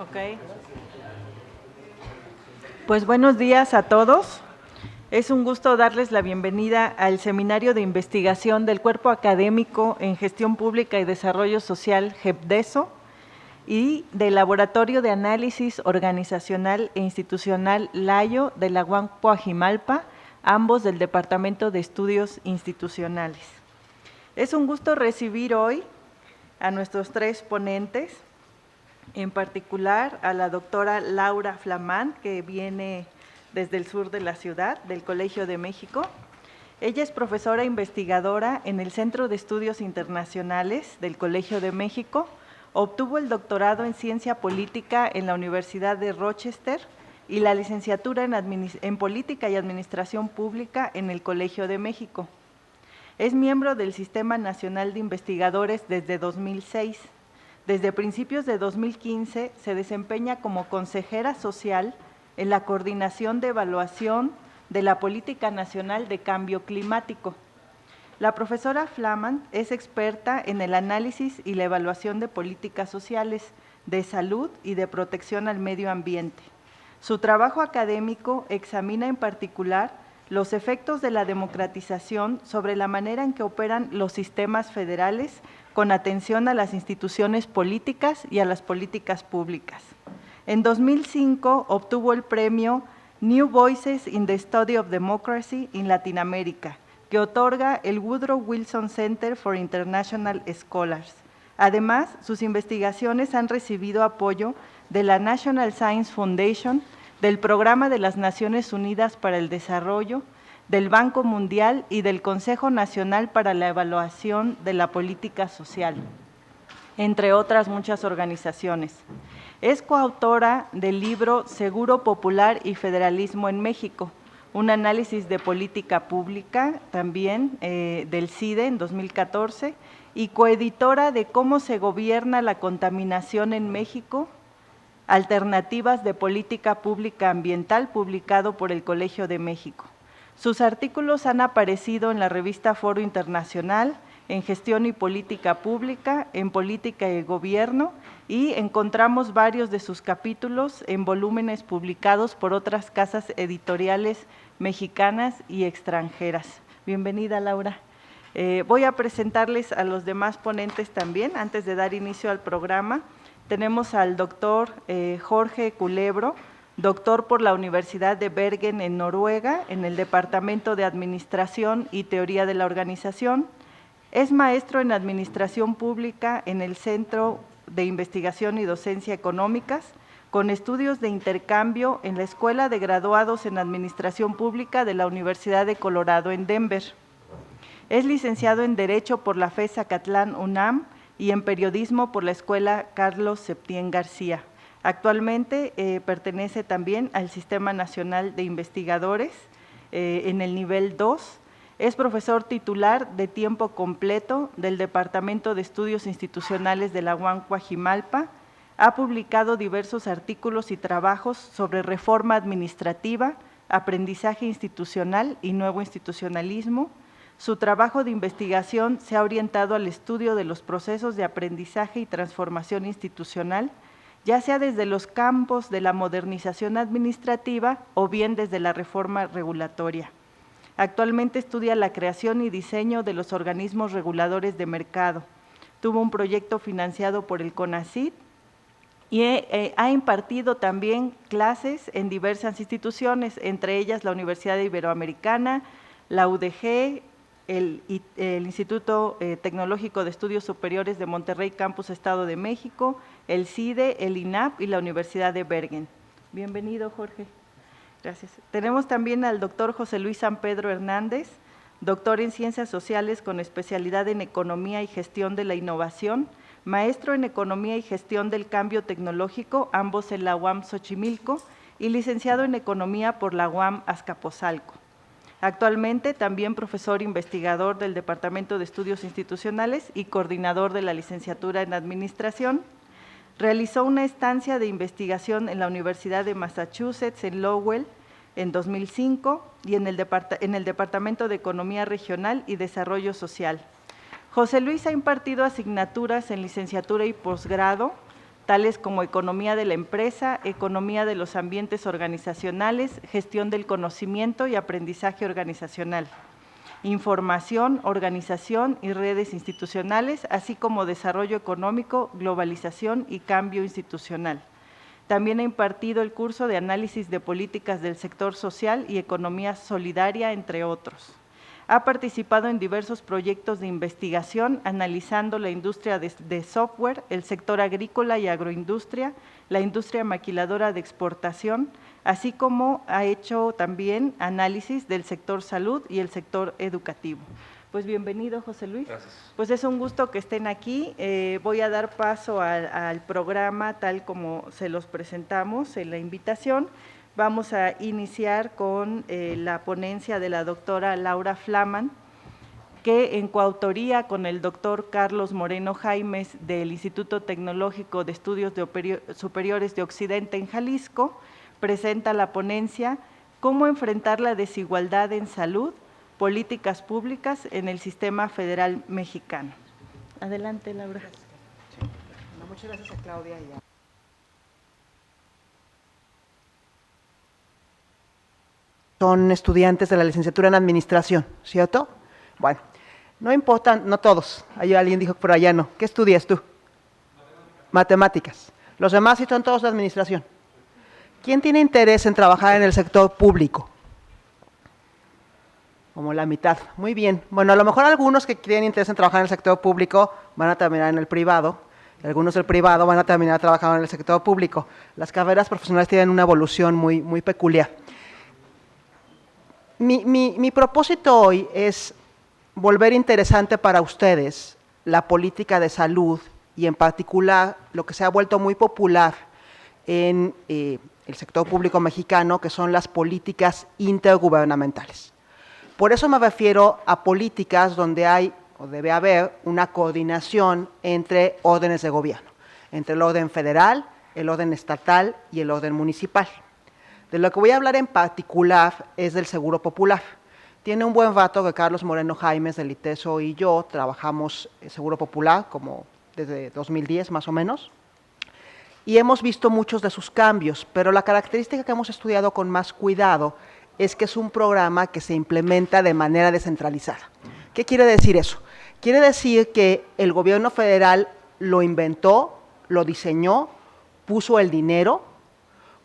Ok. Pues buenos días a todos. Es un gusto darles la bienvenida al Seminario de Investigación del Cuerpo Académico en Gestión Pública y Desarrollo Social, GEPDESO, y del Laboratorio de Análisis Organizacional e Institucional LAYO de la UAM Coajimalpa, ambos del Departamento de Estudios Institucionales. Es un gusto recibir hoy a nuestros tres ponentes, en particular a la doctora Laura Flamant, que viene desde el sur de la ciudad, del Colegio de México. Ella es profesora investigadora en el Centro de Estudios Internacionales del Colegio de México, obtuvo el doctorado en Ciencia Política en la Universidad de Rochester y la licenciatura en Política y Administración Pública en el Colegio de México. Es miembro del Sistema Nacional de Investigadores desde 2006. Desde principios de 2015 se desempeña como consejera social en la Coordinación de Evaluación de la Política Nacional de Cambio Climático. La profesora Flamant es experta en el análisis y la evaluación de políticas sociales, de salud y de protección al medio ambiente. Su trabajo académico examina en particular los efectos de la democratización sobre la manera en que operan los sistemas federales con atención a las instituciones políticas y a las políticas públicas. En 2005 obtuvo el premio New Voices in the Study of Democracy in Latin America, que otorga el Woodrow Wilson Center for International Scholars. Además, sus investigaciones han recibido apoyo de la National Science Foundation, del Programa de las Naciones Unidas para el Desarrollo, del Banco Mundial y del Consejo Nacional para la Evaluación de la Política Social, entre otras muchas organizaciones. Es coautora del libro Seguro Popular y Federalismo en México, un análisis de política pública también del CIDE en 2014, y coeditora de Cómo se gobierna la contaminación en México, Alternativas de Política Pública Ambiental, publicado por el Colegio de México. Sus artículos han aparecido en la revista Foro Internacional, en Gestión y Política Pública, en Política y Gobierno, y encontramos varios de sus capítulos en volúmenes publicados por otras casas editoriales mexicanas y extranjeras. Bienvenida, Laura. Voy a presentarles a los demás ponentes también, antes de dar inicio al programa. Tenemos al doctor Jorge Culebro, doctor por la Universidad de Bergen en Noruega, en el Departamento de Administración y Teoría de la Organización. Es maestro en Administración Pública en el Centro de Investigación y Docencia Económicas, con estudios de intercambio en la Escuela de Graduados en Administración Pública de la Universidad de Colorado en Denver. Es licenciado en Derecho por la FES Zacatlán UNAM y en Periodismo por la Escuela Carlos Septién García. Actualmente pertenece también al Sistema Nacional de Investigadores en el nivel 2. Es profesor titular de tiempo completo del Departamento de Estudios Institucionales de la UAM Coajimalpa. Ha publicado diversos artículos y trabajos sobre reforma administrativa, aprendizaje institucional y nuevo institucionalismo. Su trabajo de investigación se ha orientado al estudio de los procesos de aprendizaje y transformación institucional, ya sea desde los campos de la modernización administrativa o bien desde la reforma regulatoria. Actualmente estudia la creación y diseño de los organismos reguladores de mercado. Tuvo un proyecto financiado por el CONACYT y ha impartido también clases en diversas instituciones, entre ellas la Universidad Iberoamericana, la UDG, el Instituto Tecnológico de Estudios Superiores de Monterrey, Campus Estado de México, el CIDE, el INAP y la Universidad de Bergen. Bienvenido, Jorge. Gracias. Tenemos también al doctor José Luis San Pedro Hernández, doctor en Ciencias Sociales con especialidad en Economía y Gestión de la Innovación, maestro en Economía y Gestión del Cambio Tecnológico, ambos en la UAM Xochimilco, y licenciado en Economía por la UAM Azcapotzalco. Actualmente también profesor investigador del Departamento de Estudios Institucionales y coordinador de la licenciatura en Administración. Realizó una estancia de investigación en la Universidad de Massachusetts en Lowell en 2005 y en el Departamento de Economía Regional y Desarrollo Social. José Luis ha impartido asignaturas en licenciatura y posgrado tales como economía de la empresa, economía de los ambientes organizacionales, gestión del conocimiento y aprendizaje organizacional, información, organización y redes institucionales, así como desarrollo económico, globalización y cambio institucional. También ha impartido el curso de análisis de políticas del sector social y economía solidaria, entre otros. Ha participado en diversos proyectos de investigación analizando la industria de software, el sector agrícola y agroindustria, la industria maquiladora de exportación, así como ha hecho también análisis del sector salud y el sector educativo. Pues bienvenido, José Luis. Gracias. Pues es un gusto que estén aquí. Voy a dar paso al programa tal como se los presentamos en la invitación. Vamos a iniciar con la ponencia de la doctora Laura Flaman, que en coautoría con el doctor Carlos Moreno Jaimes del Instituto Tecnológico de Estudios Superiores de Occidente en Jalisco, presenta la ponencia ¿Cómo enfrentar la desigualdad en salud? Políticas públicas en el sistema federal mexicano. Adelante, Laura. Muchas gracias a Claudia y a son estudiantes de la licenciatura en Administración, ¿cierto? Bueno, no importa, no todos. Ahí alguien dijo por allá no. ¿Qué estudias tú? Matemáticas. Los demás sí son todos de Administración. ¿Quién tiene interés en trabajar en el sector público? Como la mitad. Muy bien. Bueno, a lo mejor algunos que tienen interés en trabajar en el sector público van a terminar en el privado. Algunos del privado van a terminar trabajando en el sector público. Las carreras profesionales tienen una evolución muy peculiar. Mi propósito hoy es volver interesante para ustedes la política de salud y en particular lo que se ha vuelto muy popular en el sector público mexicano, que son las políticas intergubernamentales. Por eso me refiero a políticas donde hay o debe haber una coordinación entre órdenes de gobierno, entre el orden federal, el orden estatal y el orden municipal. De lo que voy a hablar en particular es del Seguro Popular. Tiene un buen rato que Carlos Moreno Jaimes del ITESO y yo trabajamos en Seguro Popular, como desde 2010 más o menos, y hemos visto muchos de sus cambios, pero la característica que hemos estudiado con más cuidado es que es un programa que se implementa de manera descentralizada. ¿Qué quiere decir eso? Quiere decir que el gobierno federal lo inventó, lo diseñó, puso el dinero,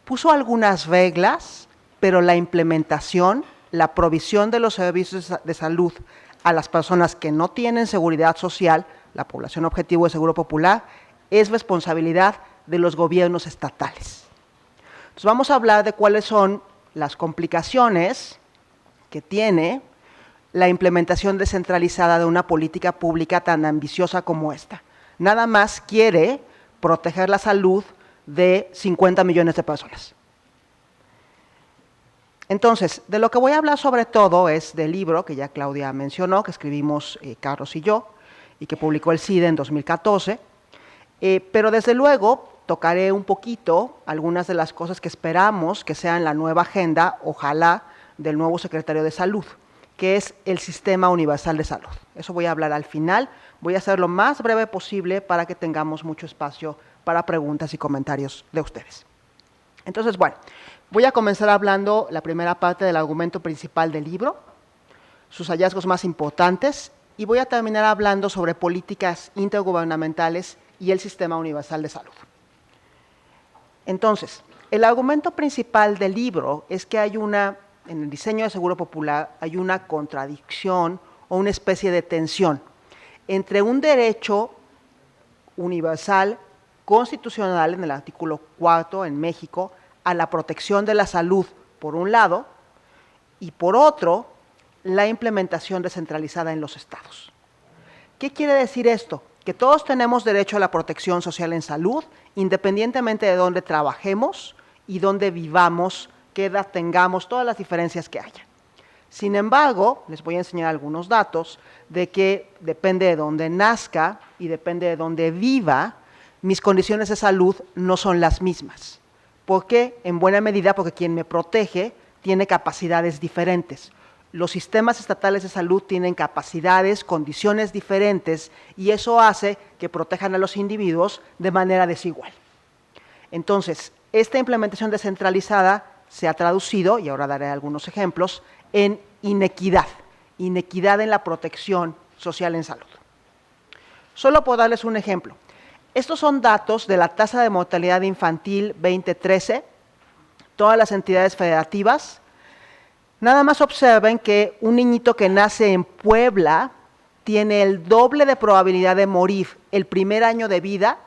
puso algunas reglas, pero la implementación, la provisión de los servicios de salud a las personas que no tienen seguridad social, la población objetivo de Seguro Popular, es responsabilidad de los gobiernos estatales. Entonces vamos a hablar de cuáles son las complicaciones que tiene la implementación descentralizada de una política pública tan ambiciosa como esta. Nada más quiere proteger la salud de 50 millones de personas. Entonces, de lo que voy a hablar sobre todo es del libro que ya Claudia mencionó, que escribimos Carlos y yo, y que publicó el CIDE en 2014, pero desde luego tocaré un poquito algunas de las cosas que esperamos que sean la nueva agenda, ojalá, del nuevo secretario de Salud, que es el Sistema Universal de Salud. Eso voy a hablar al final, voy a hacer lo más breve posible para que tengamos mucho espacio para preguntas y comentarios de ustedes. Entonces, bueno, voy a comenzar hablando la primera parte del argumento principal del libro, sus hallazgos más importantes, y voy a terminar hablando sobre políticas intergubernamentales y el Sistema Universal de Salud. Entonces, el argumento principal del libro es que en el diseño de Seguro Popular hay una contradicción o una especie de tensión entre un derecho universal constitucional en el artículo 4 en México a la protección de la salud, por un lado, y por otro, la implementación descentralizada en los estados. ¿Qué quiere decir esto? Que todos tenemos derecho a la protección social en salud, independientemente de dónde trabajemos y dónde vivamos, qué edad tengamos, todas las diferencias que haya. Sin embargo, les voy a enseñar algunos datos de que depende de dónde nazca y depende de dónde viva, mis condiciones de salud no son las mismas. ¿Por qué? En buena medida porque quien me protege tiene capacidades diferentes. Los sistemas estatales de salud tienen capacidades, condiciones diferentes y eso hace que protejan a los individuos de manera desigual. Entonces, esta implementación descentralizada se ha traducido, y ahora daré algunos ejemplos, en inequidad en la protección social en salud. Solo por darles un ejemplo. Estos son datos de la tasa de mortalidad infantil 2013, todas las entidades federativas. Nada más observen que un niñito que nace en Puebla tiene el doble de probabilidad de morir el primer año de vida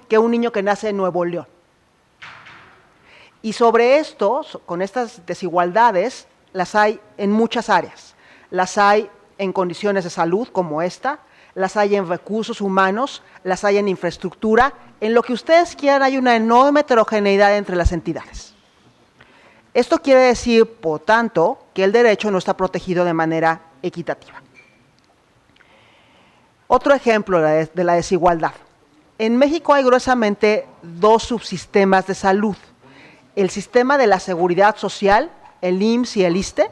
que un niño que nace en Nuevo León. Y sobre esto, con estas desigualdades, las hay en muchas áreas. Las hay en condiciones de salud como esta, las hay en recursos humanos, las hay en infraestructura, en lo que ustedes quieran hay una enorme heterogeneidad entre las entidades. Esto quiere decir, por tanto, que el derecho no está protegido de manera equitativa. Otro ejemplo de la desigualdad. En México hay gruesamente dos subsistemas de salud. El sistema de la seguridad social, el IMSS y el ISSSTE,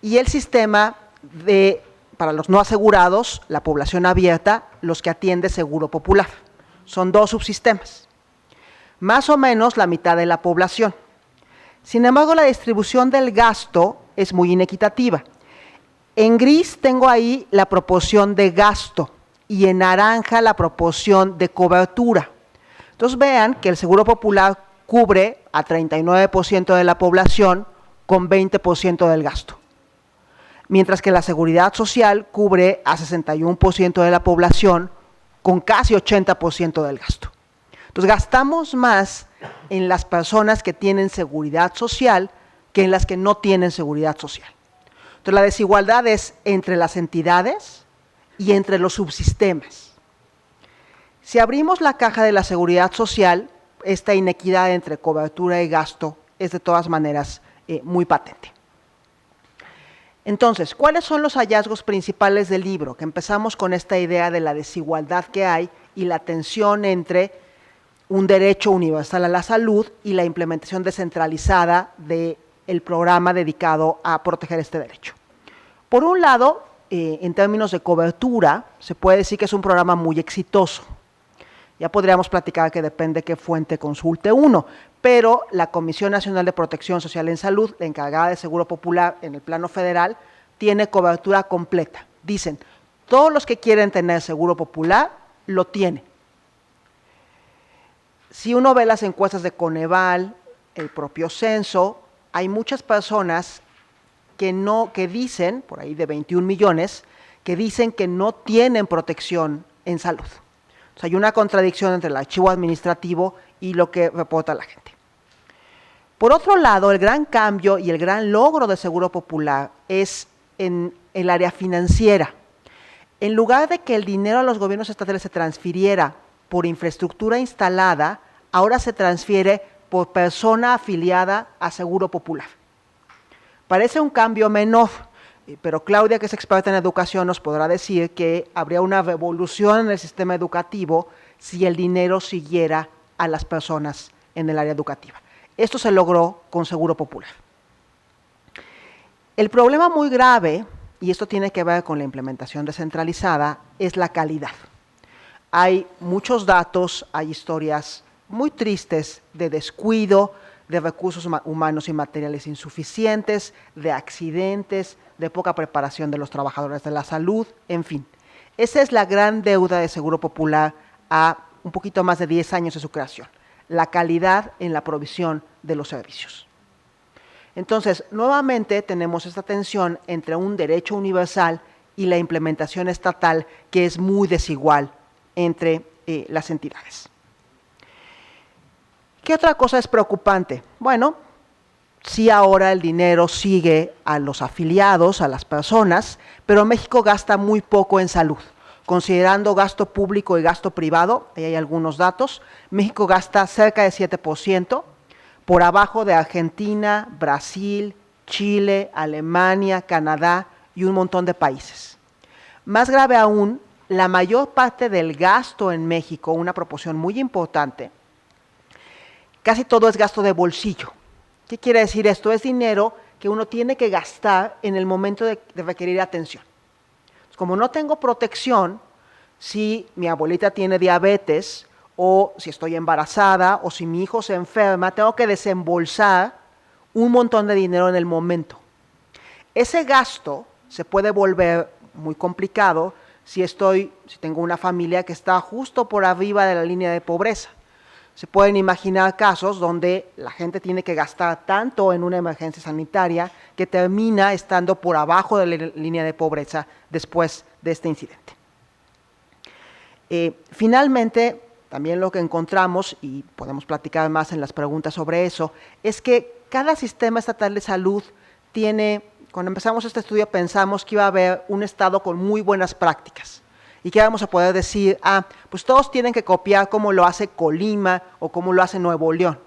y el sistema para los no asegurados, la población abierta, los que atiende Seguro Popular. Son dos subsistemas. Más o menos la mitad de la población. Sin embargo, la distribución del gasto es muy inequitativa. En gris tengo ahí la proporción de gasto y en naranja la proporción de cobertura. Entonces vean que el Seguro Popular cubre a 39% de la población con 20% del gasto, mientras que la Seguridad Social cubre a 61% de la población con casi 80% del gasto. Entonces gastamos más en las personas que tienen seguridad social que en las que no tienen seguridad social. Entonces la desigualdad es entre las entidades y entre los subsistemas. Si abrimos la caja de la seguridad social, esta inequidad entre cobertura y gasto es de todas maneras muy patente. Entonces, ¿cuáles son los hallazgos principales del libro? Que empezamos con esta idea de la desigualdad que hay y la tensión entre un derecho universal a la salud y la implementación descentralizada del programa dedicado a proteger este derecho. Por un lado, en términos de cobertura, se puede decir que es un programa muy exitoso. Ya podríamos platicar que depende qué fuente consulte uno, pero la Comisión Nacional de Protección Social en Salud, la encargada de Seguro Popular en el plano federal, tiene cobertura completa. Dicen, todos los que quieren tener Seguro Popular, lo tienen. Si uno ve las encuestas de Coneval, el propio censo, hay muchas personas que dicen, por ahí de 21 millones, que dicen que no tienen protección en salud. O sea, hay una contradicción entre el archivo administrativo y lo que reporta la gente. Por otro lado, el gran cambio y el gran logro de Seguro Popular es en el área financiera. En lugar de que el dinero a los gobiernos estatales se transfiriera por infraestructura instalada, ahora se transfiere por persona afiliada a Seguro Popular. Parece un cambio menor, pero Claudia, que es experta en educación, nos podrá decir que habría una revolución en el sistema educativo si el dinero siguiera a las personas en el área educativa. Esto se logró con Seguro Popular. El problema muy grave, y esto tiene que ver con la implementación descentralizada, es la calidad. Hay muchos datos, hay historias muy tristes de descuido, de recursos humanos y materiales insuficientes, de accidentes, de poca preparación de los trabajadores de la salud, en fin. Esa es la gran deuda de Seguro Popular a un poquito más de 10 años de su creación, la calidad en la provisión de los servicios. Entonces, nuevamente tenemos esta tensión entre un derecho universal y la implementación estatal que es muy desigual entre las entidades. ¿Qué otra cosa es preocupante? Bueno, sí ahora el dinero sigue a los afiliados, a las personas, pero México gasta muy poco en salud. Considerando gasto público y gasto privado, ahí hay algunos datos, México gasta cerca de 7%, por abajo de Argentina, Brasil, Chile, Alemania, Canadá y un montón de países. Más grave aún, la mayor parte del gasto en México, una proporción muy importante, casi todo es gasto de bolsillo. ¿Qué quiere decir esto? Es dinero que uno tiene que gastar en el momento de requerir atención. Como no tengo protección, si mi abuelita tiene diabetes o si estoy embarazada, o si mi hijo se enferma, tengo que desembolsar un montón de dinero en el momento. Ese gasto se puede volver muy complicado si tengo una familia que está justo por arriba de la línea de pobreza. Se pueden imaginar casos donde la gente tiene que gastar tanto en una emergencia sanitaria que termina estando por abajo de la línea de pobreza después de este incidente. Finalmente, también lo que encontramos, y podemos platicar más en las preguntas sobre eso, es que cada sistema estatal de salud cuando empezamos este estudio pensamos que iba a haber un estado con muy buenas prácticas y que íbamos a poder decir, pues todos tienen que copiar como lo hace Colima o como lo hace Nuevo León.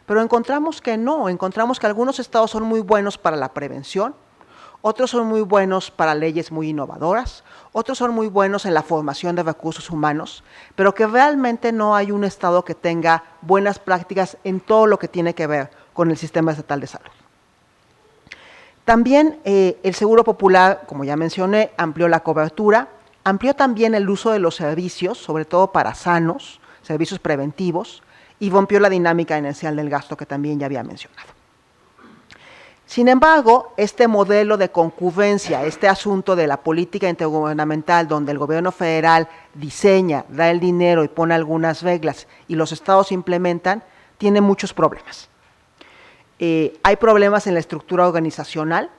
Pero encontramos que no, encontramos que algunos estados son muy buenos para la prevención, otros son muy buenos para leyes muy innovadoras, otros son muy buenos en la formación de recursos humanos, pero que realmente no hay un estado que tenga buenas prácticas en todo lo que tiene que ver con el sistema estatal de salud. También el Seguro Popular, como ya mencioné, amplió la cobertura, amplió también el uso de los servicios, sobre todo para sanos, servicios preventivos, y rompió la dinámica inercial del gasto que también ya había mencionado. Sin embargo, este modelo de concurrencia, este asunto de la política intergubernamental, donde el gobierno federal diseña, da el dinero y pone algunas reglas y los estados implementan, tiene muchos problemas. Hay problemas en la estructura organizacional.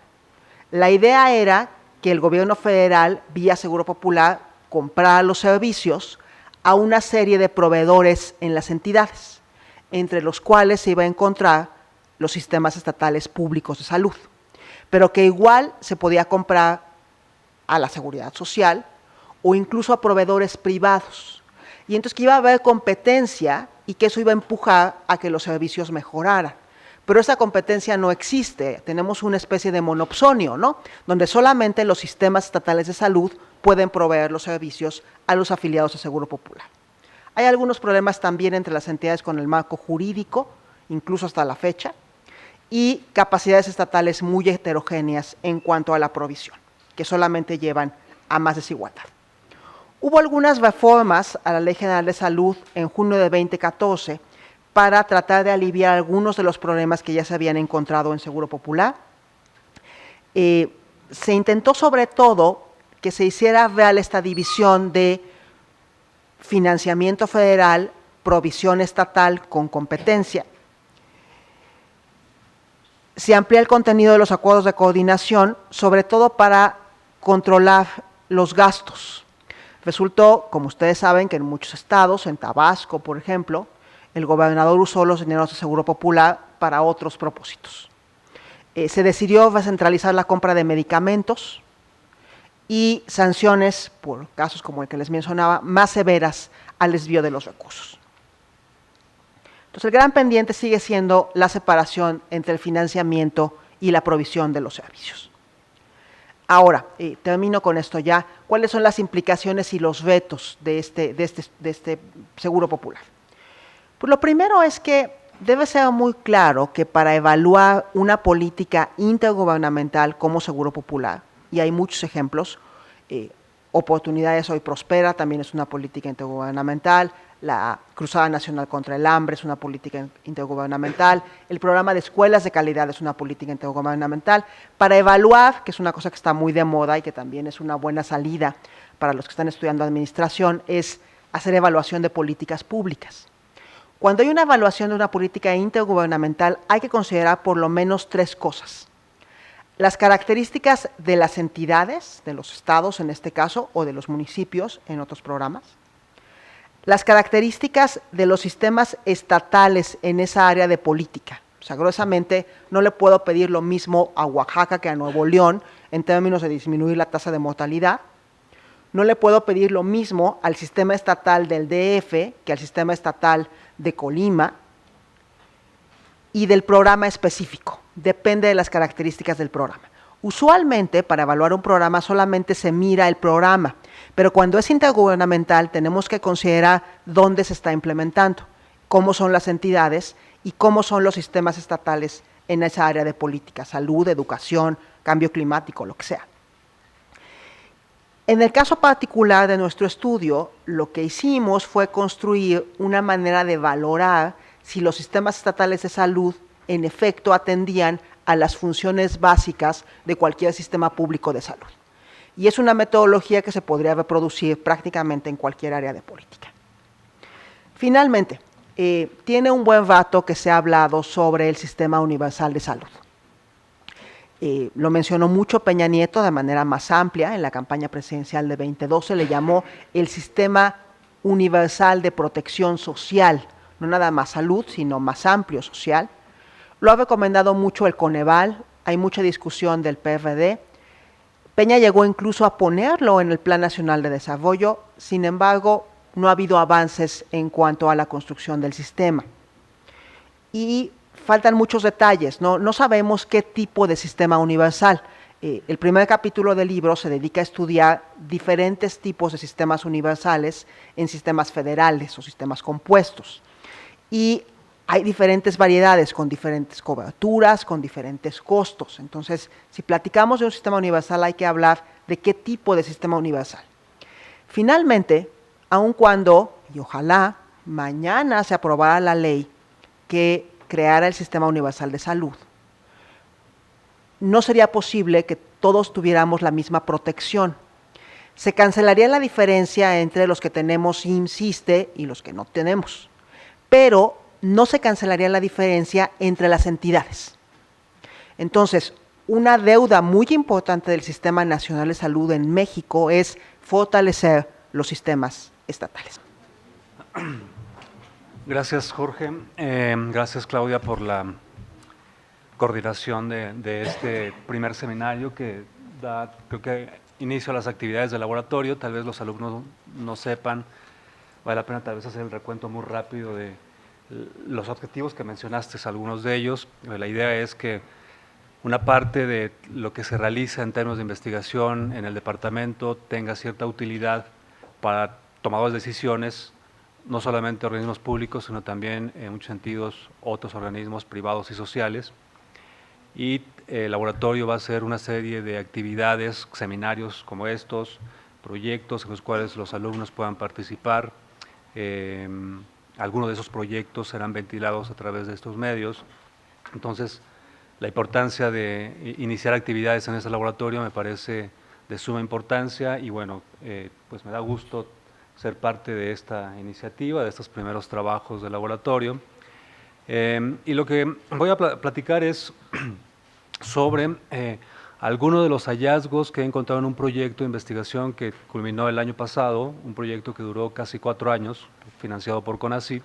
La idea era que el gobierno federal, vía Seguro Popular, comprara los servicios a una serie de proveedores en las entidades, entre los cuales se iba a encontrar los sistemas estatales públicos de salud, pero que igual se podía comprar a la Seguridad Social o incluso a proveedores privados. Y entonces que iba a haber competencia y que eso iba a empujar a que los servicios mejoraran. Pero esa competencia no existe, tenemos una especie de monopsonio, ¿no? Donde solamente los sistemas estatales de salud pueden proveer los servicios a los afiliados a Seguro Popular. Hay algunos problemas también entre las entidades con el marco jurídico, incluso hasta la fecha, y capacidades estatales muy heterogéneas en cuanto a la provisión, que solamente llevan a más desigualdad. Hubo algunas reformas a la Ley General de Salud en junio de 2014 para tratar de aliviar algunos de los problemas que ya se habían encontrado en Seguro Popular. Se intentó sobre todo que se hiciera real esta división de financiamiento federal, provisión estatal con competencia. Se amplía el contenido de los acuerdos de coordinación, sobre todo para controlar los gastos. Resultó, como ustedes saben, que en muchos estados, en Tabasco, por ejemplo, el gobernador usó los dineros de Seguro Popular para otros propósitos. Se decidió recentralizar la compra de medicamentos y sanciones, por casos como el que les mencionaba, más severas al desvío de los recursos. Entonces, el gran pendiente sigue siendo la separación entre el financiamiento y la provisión de los servicios. Ahora, termino con esto ya. ¿Cuáles son las implicaciones y los retos de este Seguro Popular? Pues lo primero es que debe ser muy claro que para evaluar una política intergubernamental como Seguro Popular, y hay muchos ejemplos, Oportunidades Hoy Prospera también es una política intergubernamental, la Cruzada Nacional contra el Hambre es una política intergubernamental, el programa de escuelas de calidad es una política intergubernamental, para evaluar, que es una cosa que está muy de moda y que también es una buena salida para los que están estudiando administración, es hacer evaluación de políticas públicas. Cuando hay una evaluación de una política intergubernamental, hay que considerar por lo menos tres cosas. Las características de las entidades, de los estados en este caso, o de los municipios en otros programas. Las características de los sistemas estatales en esa área de política. O sea, gruesamente, no le puedo pedir lo mismo a Oaxaca que a Nuevo León en términos de disminuir la tasa de mortalidad. No le puedo pedir lo mismo al sistema estatal del DF que al sistema estatal de Colima, y del programa específico, depende de las características del programa. Usualmente, para evaluar un programa solamente se mira el programa, pero cuando es intergubernamental tenemos que considerar dónde se está implementando, cómo son las entidades y cómo son los sistemas estatales en esa área de política, salud, educación, cambio climático, lo que sea. En el caso particular de nuestro estudio, lo que hicimos fue construir una manera de valorar si los sistemas estatales de salud en efecto atendían a las funciones básicas de cualquier sistema público de salud. Y es una metodología que se podría reproducir prácticamente en cualquier área de política. Finalmente, tiene un buen rato que se ha hablado sobre el Sistema Universal de Salud. Lo mencionó mucho Peña Nieto de manera más amplia en la campaña presidencial de 2012, le llamó el Sistema Universal de Protección Social, no nada más salud, sino más amplio social. Lo ha recomendado mucho el Coneval, hay mucha discusión del PRD. Peña llegó incluso a ponerlo en el Plan Nacional de Desarrollo, sin embargo, no ha habido avances en cuanto a la construcción del sistema. Y faltan muchos detalles, no sabemos qué tipo de sistema universal. El primer capítulo del libro se dedica a estudiar diferentes tipos de sistemas universales en sistemas federales o sistemas compuestos. Y hay diferentes variedades con diferentes coberturas, con diferentes costos. Entonces, si platicamos de un sistema universal, hay que hablar de qué tipo de sistema universal. Finalmente, aun cuando, y ojalá, mañana se aprobara la ley que creara el Sistema Universal de Salud, no sería posible que todos tuviéramos la misma protección. Se cancelaría la diferencia entre los que tenemos IMSS-ISSSTE y los que no tenemos, pero no se cancelaría la diferencia entre las entidades. Entonces, una deuda muy importante del Sistema Nacional de Salud en México es fortalecer los sistemas estatales. Gracias, Jorge. Gracias, Claudia, por la coordinación de este primer seminario que da, creo que, inicio a las actividades del laboratorio. Tal vez los alumnos no sepan, vale la pena tal vez hacer el recuento muy rápido de los objetivos que mencionaste, algunos de ellos. La idea es que una parte de lo que se realiza en términos de investigación en el departamento tenga cierta utilidad para tomadores de decisiones, no solamente organismos públicos, sino también, en muchos sentidos, otros organismos privados y sociales. Y el laboratorio va a hacer una serie de actividades, seminarios como estos, proyectos en los cuales los alumnos puedan participar. Algunos de esos proyectos serán ventilados a través de estos medios. Entonces, la importancia de iniciar actividades en este laboratorio me parece de suma importancia y bueno, pues me da gusto ser parte de esta iniciativa, de estos primeros trabajos del laboratorio. Y lo que voy a platicar es sobre algunos de los hallazgos que he encontrado en un proyecto de investigación que culminó el año pasado, un proyecto que duró casi 4 años, financiado por CONACYT,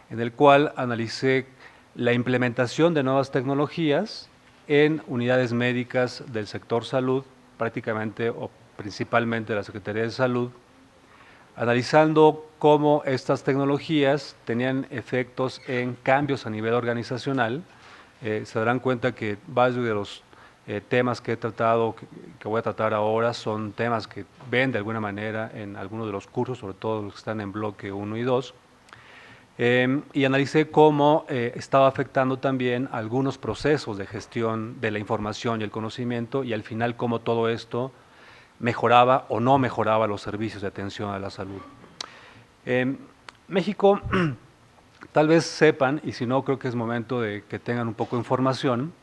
en el cual analicé la implementación de nuevas tecnologías en unidades médicas del sector salud, prácticamente o principalmente de la Secretaría de Salud, analizando cómo estas tecnologías tenían efectos en cambios a nivel organizacional. Se darán cuenta que varios de los temas que he tratado, que voy a tratar ahora, son temas que ven de alguna manera en algunos de los cursos, sobre todo los que están en bloque 1 y 2. Y analicé cómo estaba afectando también algunos procesos de gestión de la información y el conocimiento y al final cómo todo esto mejoraba o no mejoraba los servicios de atención a la salud. México, tal vez sepan, y si no creo que es momento de que tengan un poco de información,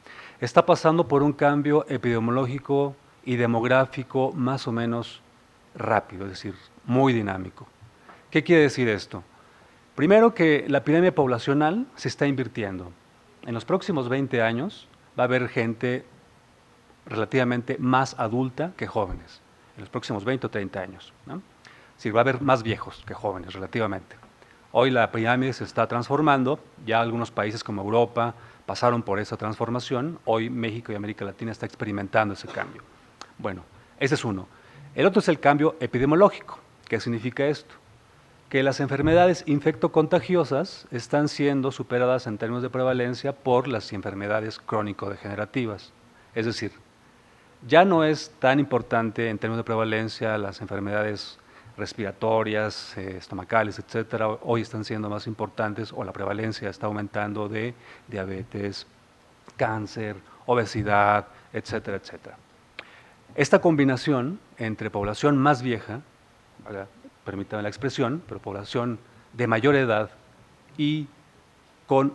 está pasando por un cambio epidemiológico y demográfico más o menos rápido, es decir, muy dinámico. ¿Qué quiere decir esto? Primero, que la epidemia poblacional se está invirtiendo. En los próximos 20 años va a haber gente relativamente más adulta que jóvenes, en los próximos 20 o 30 años, ¿no? Es decir, va a haber más viejos que jóvenes relativamente. Hoy la pirámide se está transformando, ya algunos países como Europa pasaron por esa transformación, hoy México y América Latina está experimentando ese cambio. Bueno, ese es uno. El otro es el cambio epidemiológico. ¿Qué significa esto? Que las enfermedades infectocontagiosas están siendo superadas en términos de prevalencia por las enfermedades crónico-degenerativas. Es decir, ya no es tan importante en términos de prevalencia las enfermedades respiratorias, estomacales, etcétera. Hoy están siendo más importantes, o la prevalencia está aumentando, de diabetes, cáncer, obesidad, etcétera, etcétera. Esta combinación entre población más vieja, permítame la expresión, pero población de mayor edad y con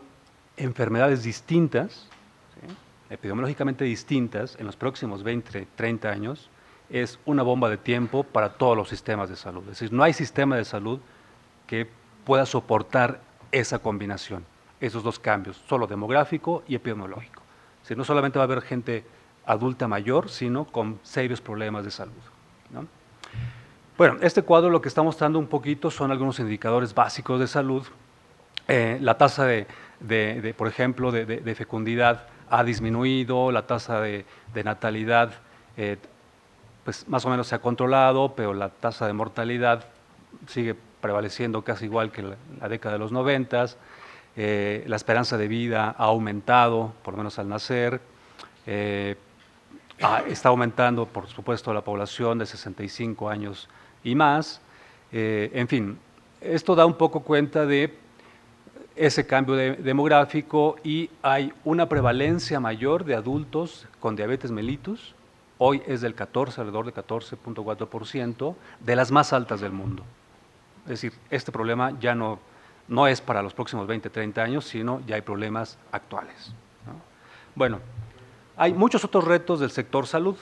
enfermedades distintas, ¿sí?, epidemiológicamente distintas, en los próximos 20, 30 años, es una bomba de tiempo para todos los sistemas de salud. Es decir, no hay sistema de salud que pueda soportar esa combinación, esos dos cambios, solo demográfico y epidemiológico. Es decir, no solamente va a haber gente adulta mayor, sino con serios problemas de salud, ¿no? Bueno, este cuadro lo que está mostrando un poquito son algunos indicadores básicos de salud. La tasa por ejemplo, de fecundidad ha disminuido, la tasa de natalidad pues más o menos se ha controlado, pero la tasa de mortalidad sigue prevaleciendo casi igual que la década de los 90. La esperanza de vida ha aumentado, por lo menos al nacer. Está aumentando, por supuesto, la población de 65 años y más. En fin, esto da un poco cuenta de ese cambio demográfico, y hay una prevalencia mayor de adultos con diabetes mellitus. Hoy es del 14, alrededor de 14.4%, de las más altas del mundo. Es decir, este problema ya no es para los próximos 20, 30 años, sino ya hay problemas actuales, ¿no? Bueno, hay muchos otros retos del sector salud,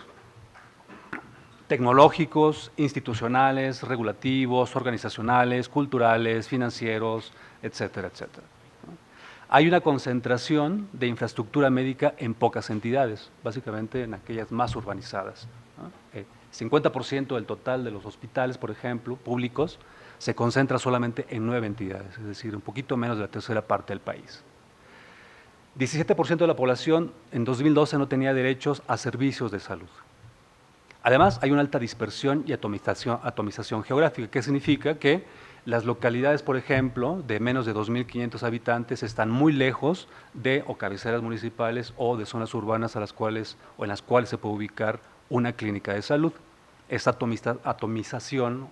tecnológicos, institucionales, regulativos, organizacionales, culturales, financieros, etcétera, etcétera. Hay una concentración de infraestructura médica en pocas entidades, básicamente en aquellas más urbanizadas, ¿no? 50% del total de los hospitales, por ejemplo, públicos, se concentra solamente en 9 entidades, es decir, un poquito menos de la tercera parte del país. 17% de la población en 2012 no tenía derechos a servicios de salud. Además, hay una alta dispersión y atomización geográfica, que significa que las localidades, por ejemplo, de menos de 2.500 habitantes están muy lejos de o cabeceras municipales o de zonas urbanas en las cuales se puede ubicar una clínica de salud. Esta atomización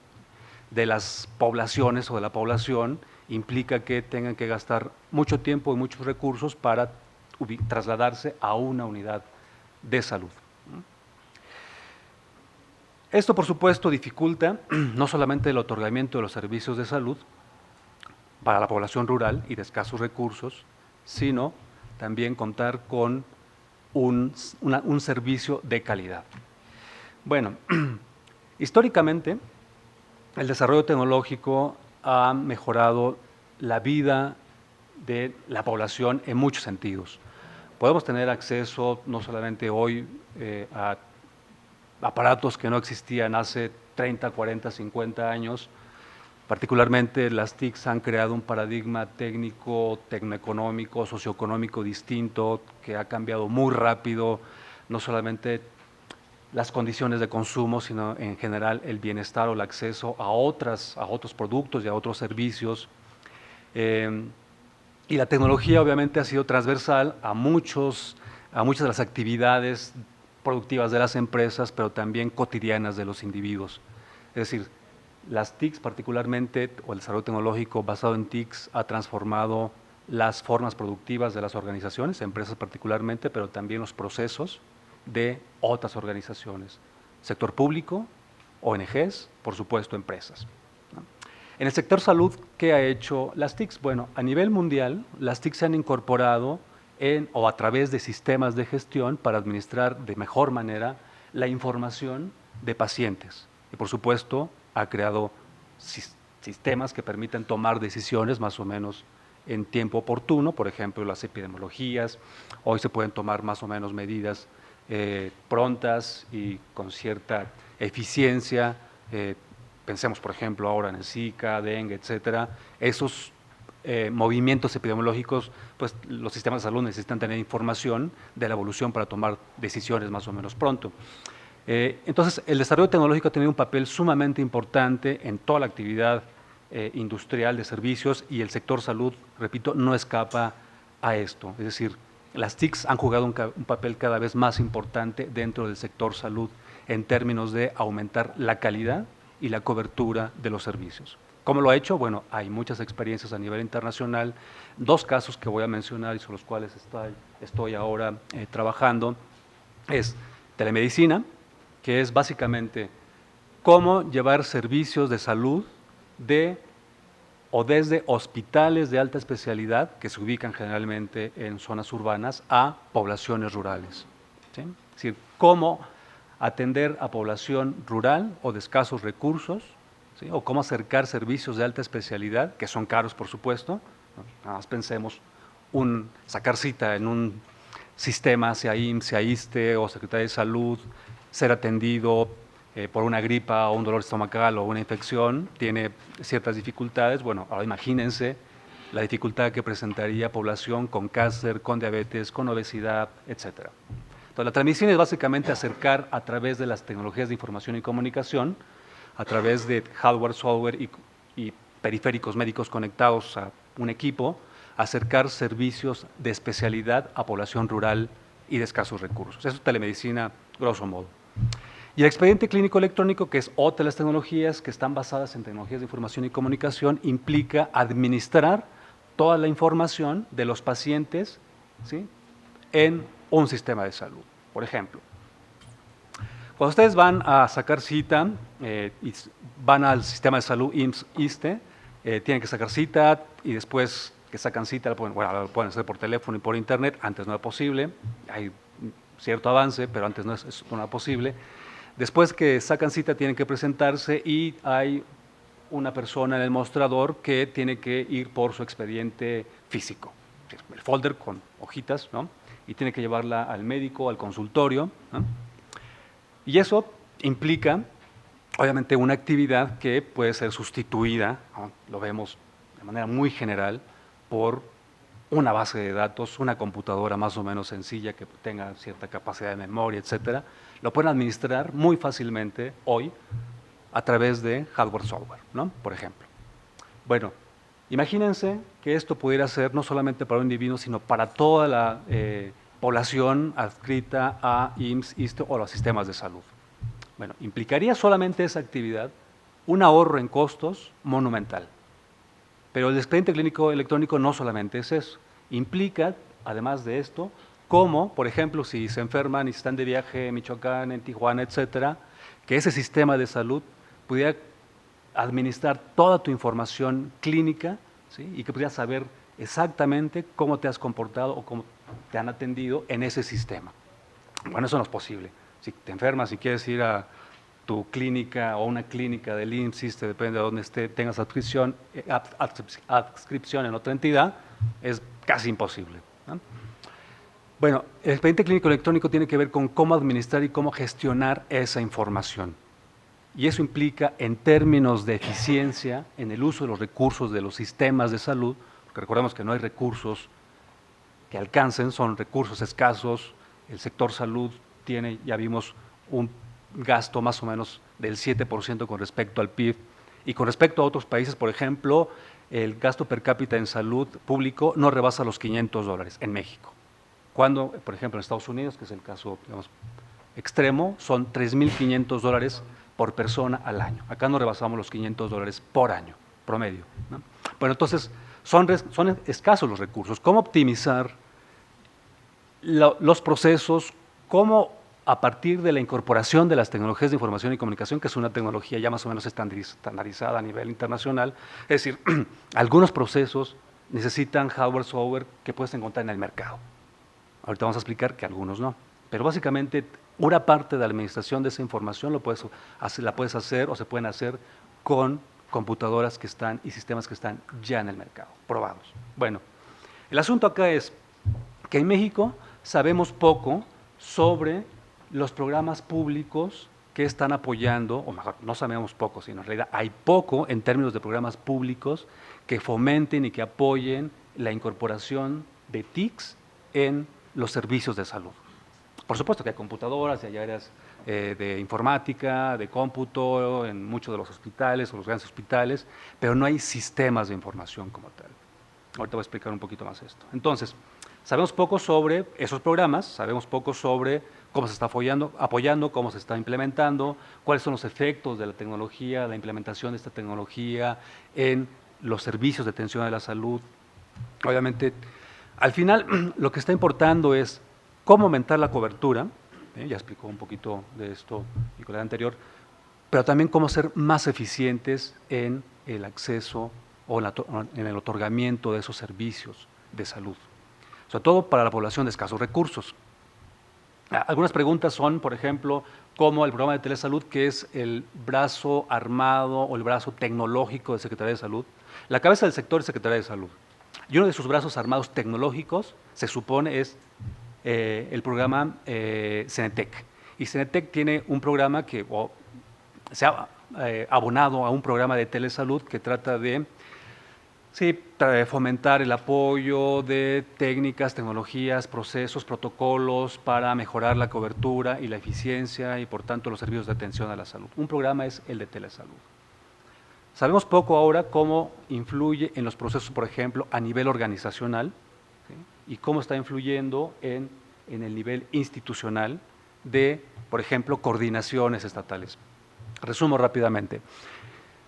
de las poblaciones o de la población implica que tengan que gastar mucho tiempo y muchos recursos para trasladarse a una unidad de salud. Esto, por supuesto, dificulta no solamente el otorgamiento de los servicios de salud para la población rural y de escasos recursos, sino también contar con un servicio de calidad. Bueno, históricamente, el desarrollo tecnológico ha mejorado la vida de la población en muchos sentidos. Podemos tener acceso no solamente hoy a aparatos que no existían hace 30, 40, 50 años. Particularmente las TICs han creado un paradigma técnico, tecnoeconómico, socioeconómico distinto, que ha cambiado muy rápido, no solamente las condiciones de consumo, sino en general el bienestar o el acceso a otros productos y a otros servicios. Y la tecnología obviamente ha sido transversal a muchas de las actividades productivas de las empresas, pero también cotidianas de los individuos. Es decir, las TICs particularmente, o el desarrollo tecnológico basado en TICs, ha transformado las formas productivas de las organizaciones, empresas particularmente, pero también los procesos de otras organizaciones, sector público, ONGs, por supuesto empresas, ¿no? En el sector salud, ¿qué ha hecho las TICs? Bueno, a nivel mundial, las TICs se han incorporado o a través de sistemas de gestión para administrar de mejor manera la información de pacientes. Y por supuesto ha creado sistemas que permiten tomar decisiones más o menos en tiempo oportuno, por ejemplo las epidemiologías. Hoy se pueden tomar más o menos medidas prontas y con cierta eficiencia. Pensemos por ejemplo ahora en el Zika, dengue, etcétera. Esos movimientos epidemiológicos, pues los sistemas de salud necesitan tener información de la evolución para tomar decisiones más o menos pronto. Entonces, el desarrollo tecnológico ha tenido un papel sumamente importante en toda la actividad industrial de servicios, y el sector salud, repito, no escapa a esto. Es decir, las TICs han jugado un papel cada vez más importante dentro del sector salud en términos de aumentar la calidad y la cobertura de los servicios. ¿Cómo lo ha hecho? Bueno, hay muchas experiencias a nivel internacional. 2 casos que voy a mencionar y sobre los cuales estoy ahora trabajando es telemedicina, que es básicamente cómo llevar servicios de salud o desde hospitales de alta especialidad, que se ubican generalmente en zonas urbanas, a poblaciones rurales. ¿Sí? Es decir, cómo atender a población rural o de escasos recursos, ¿sí? O cómo acercar servicios de alta especialidad, que son caros, por supuesto. Nada más pensemos sacar cita en un sistema, sea IMSS, sea ISSSTE o Secretaría de Salud, ser atendido por una gripa o un dolor estomacal o una infección, tiene ciertas dificultades. Bueno, ahora imagínense la dificultad que presentaría población con cáncer, con diabetes, con obesidad, etc. Entonces, la transmisión es básicamente acercar a través de las tecnologías de información y comunicación, a través de hardware, software y periféricos médicos conectados a un equipo, acercar servicios de especialidad a población rural y de escasos recursos. Eso es telemedicina, grosso modo. Y el expediente clínico electrónico, que es otra de las tecnologías que están basadas en tecnologías de información y comunicación, implica administrar toda la información de los pacientes, ¿sí?, en un sistema de salud. Por ejemplo, cuando ustedes van a sacar cita y van al sistema de salud IMSS, ISSSTE, tienen que sacar cita y después que sacan cita, lo pueden hacer por teléfono y por internet. Antes no era posible, hay cierto avance, pero antes no era posible. Después que sacan cita tienen que presentarse y hay una persona en el mostrador que tiene que ir por su expediente físico, el folder con hojitas, ¿no?, y tiene que llevarla al médico, al consultorio, ¿no? Y eso implica, obviamente, una actividad que puede ser sustituida, ¿no?, lo vemos de manera muy general, por una base de datos, una computadora más o menos sencilla que tenga cierta capacidad de memoria, etcétera. Lo pueden administrar muy fácilmente hoy a través de hardware, software, ¿no?, por ejemplo. Bueno, imagínense que esto pudiera ser no solamente para un individuo, sino para toda la población adscrita a IMSS, ISSSTE o los sistemas de salud. Bueno, implicaría solamente esa actividad un ahorro en costos monumental. Pero el expediente clínico electrónico no solamente es eso. Implica, además de esto, cómo, por ejemplo, si se enferman y están de viaje en Michoacán, en Tijuana, etcétera, que ese sistema de salud pudiera administrar toda tu información clínica, ¿sí?, y que pudiera saber exactamente cómo te has comportado o cómo te han atendido en ese sistema. Bueno, eso no es posible. Si te enfermas y quieres ir a tu clínica o una clínica del IMSS, ISSSTE, depende de dónde tengas adscripción en otra entidad, es casi imposible, ¿no? Bueno, el expediente clínico electrónico tiene que ver con cómo administrar y cómo gestionar esa información. Y eso implica, en términos de eficiencia, en el uso de los recursos de los sistemas de salud, porque recordemos que no hay recursos que alcancen, son recursos escasos. El sector salud tiene, ya vimos, un gasto más o menos del 7% con respecto al PIB. Y con respecto a otros países, por ejemplo, el gasto per cápita en salud público no rebasa los $500 en México. Cuando, por ejemplo, en Estados Unidos, que es el caso, digamos, extremo, son $3,500 por persona al año. Acá no rebasamos los $500 por año, promedio, ¿no? Bueno, entonces, son escasos los recursos. ¿Cómo optimizar los procesos? ¿Cómo, a partir de la incorporación de las tecnologías de información y comunicación, que es una tecnología ya más o menos estandarizada a nivel internacional, es decir, algunos procesos necesitan hardware, software que puedes encontrar en el mercado? Ahorita vamos a explicar que algunos no, pero básicamente una parte de la administración de esa información la puedes hacer o se pueden hacer con computadoras que están y sistemas que están ya en el mercado, probados. Bueno, el asunto acá es que en México sabemos poco sobre los programas públicos que están apoyando, o mejor, no sabemos poco, sino en realidad hay poco en términos de programas públicos que fomenten y que apoyen la incorporación de TICs en los servicios de salud. Por supuesto que hay computadoras y hay áreas de informática, de cómputo, en muchos de los hospitales o los grandes hospitales, pero no hay sistemas de información como tal. Ahorita voy a explicar un poquito más esto. Entonces, sabemos poco sobre esos programas, sabemos poco sobre cómo se está apoyando, cómo se está implementando, cuáles son los efectos de la tecnología, la implementación de esta tecnología en los servicios de atención a la salud. Obviamente, al final, lo que está importando es cómo aumentar la cobertura, Ya explicó un poquito de esto mi colega anterior, pero también cómo ser más eficientes en el acceso o en el otorgamiento de esos servicios de salud, sobre todo para la población de escasos recursos. Algunas preguntas son, por ejemplo, cómo el programa de telesalud, que es el brazo armado o el brazo tecnológico de Secretaría de Salud, la cabeza del sector es Secretaría de Salud, y uno de sus brazos armados tecnológicos, se supone, es el programa Cenetec. Y Cenetec tiene un programa que se ha abonado a un programa de telesalud que trata de fomentar el apoyo de técnicas, tecnologías, procesos, protocolos para mejorar la cobertura y la eficiencia y por tanto los servicios de atención a la salud. Un programa es el de telesalud. Sabemos poco ahora cómo influye en los procesos, por ejemplo, a nivel organizacional, ¿sí? Y cómo está influyendo en el nivel institucional de, por ejemplo, coordinaciones estatales. Resumo rápidamente.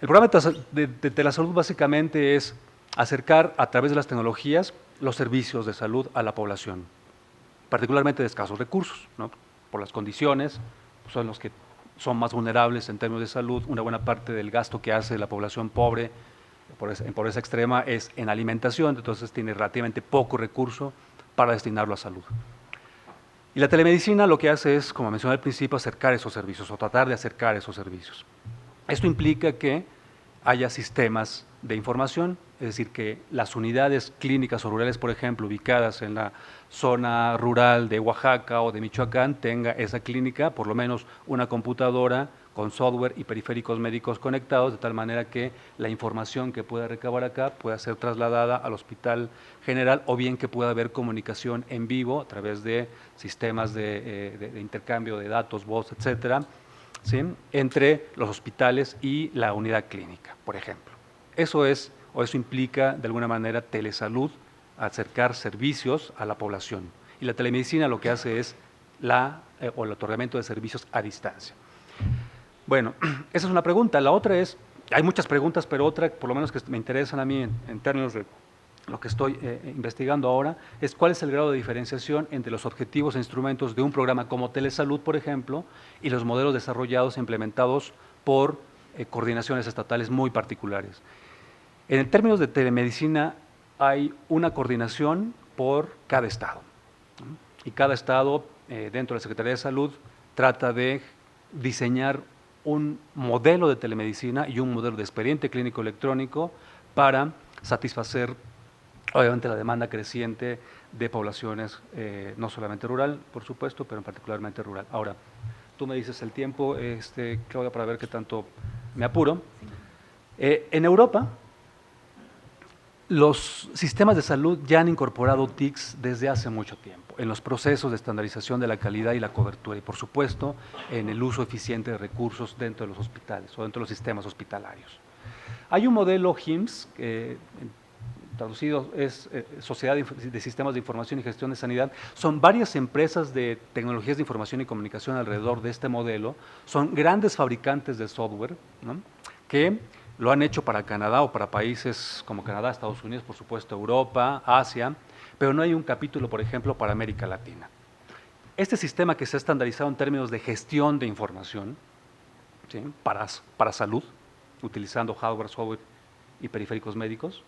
El programa de telesalud básicamente es acercar a través de las tecnologías los servicios de salud a la población, particularmente de escasos recursos, ¿no? Por las condiciones, son los que son más vulnerables en términos de salud. Una buena parte del gasto que hace la población pobre en pobreza extrema es en alimentación, entonces tiene relativamente poco recurso para destinarlo a salud. Y la telemedicina lo que hace es, como mencioné al principio, acercar esos servicios o tratar de acercar esos servicios. Esto implica que haya sistemas de información, es decir, que las unidades clínicas o rurales, por ejemplo, ubicadas en la zona rural de Oaxaca o de Michoacán, tenga esa clínica, por lo menos una computadora con software y periféricos médicos conectados, de tal manera que la información que pueda recabar acá pueda ser trasladada al hospital general, o bien que pueda haber comunicación en vivo a través de sistemas de intercambio de datos, voz, etcétera, ¿sí? Entre los hospitales y la unidad clínica, por ejemplo. Eso implica, de alguna manera, telesalud, acercar servicios a la población. Y la telemedicina lo que hace es el otorgamiento de servicios a distancia. Bueno, esa es una pregunta. La otra es, hay muchas preguntas, pero otra, por lo menos que me interesan a mí en términos de lo que estoy investigando ahora, es cuál es el grado de diferenciación entre los objetivos e instrumentos de un programa como telesalud, por ejemplo, y los modelos desarrollados e implementados por coordinaciones estatales muy particulares. En términos de telemedicina, hay una coordinación por cada estado, ¿no? Y cada estado, dentro de la Secretaría de Salud, trata de diseñar un modelo de telemedicina y un modelo de expediente clínico electrónico para satisfacer, obviamente, la demanda creciente de poblaciones, no solamente rural, por supuesto, pero particularmente rural. Ahora, tú me dices el tiempo, Claudia, para ver qué tanto me apuro. En Europa, los sistemas de salud ya han incorporado TICs desde hace mucho tiempo, en los procesos de estandarización de la calidad y la cobertura, y por supuesto en el uso eficiente de recursos dentro de los hospitales o dentro de los sistemas hospitalarios. Hay un modelo HIMSS, traducido es Sociedad de Sistemas de Información y Gestión de Sanidad. Son varias empresas de tecnologías de información y comunicación alrededor de este modelo. Son grandes fabricantes de software, ¿no? Que lo han hecho para Canadá o para países como Canadá, Estados Unidos, por supuesto, Europa, Asia, pero no hay un capítulo, por ejemplo, para América Latina. Este sistema que se ha estandarizado en términos de gestión de información, ¿sí? para salud, utilizando hardware, software y periféricos médicos.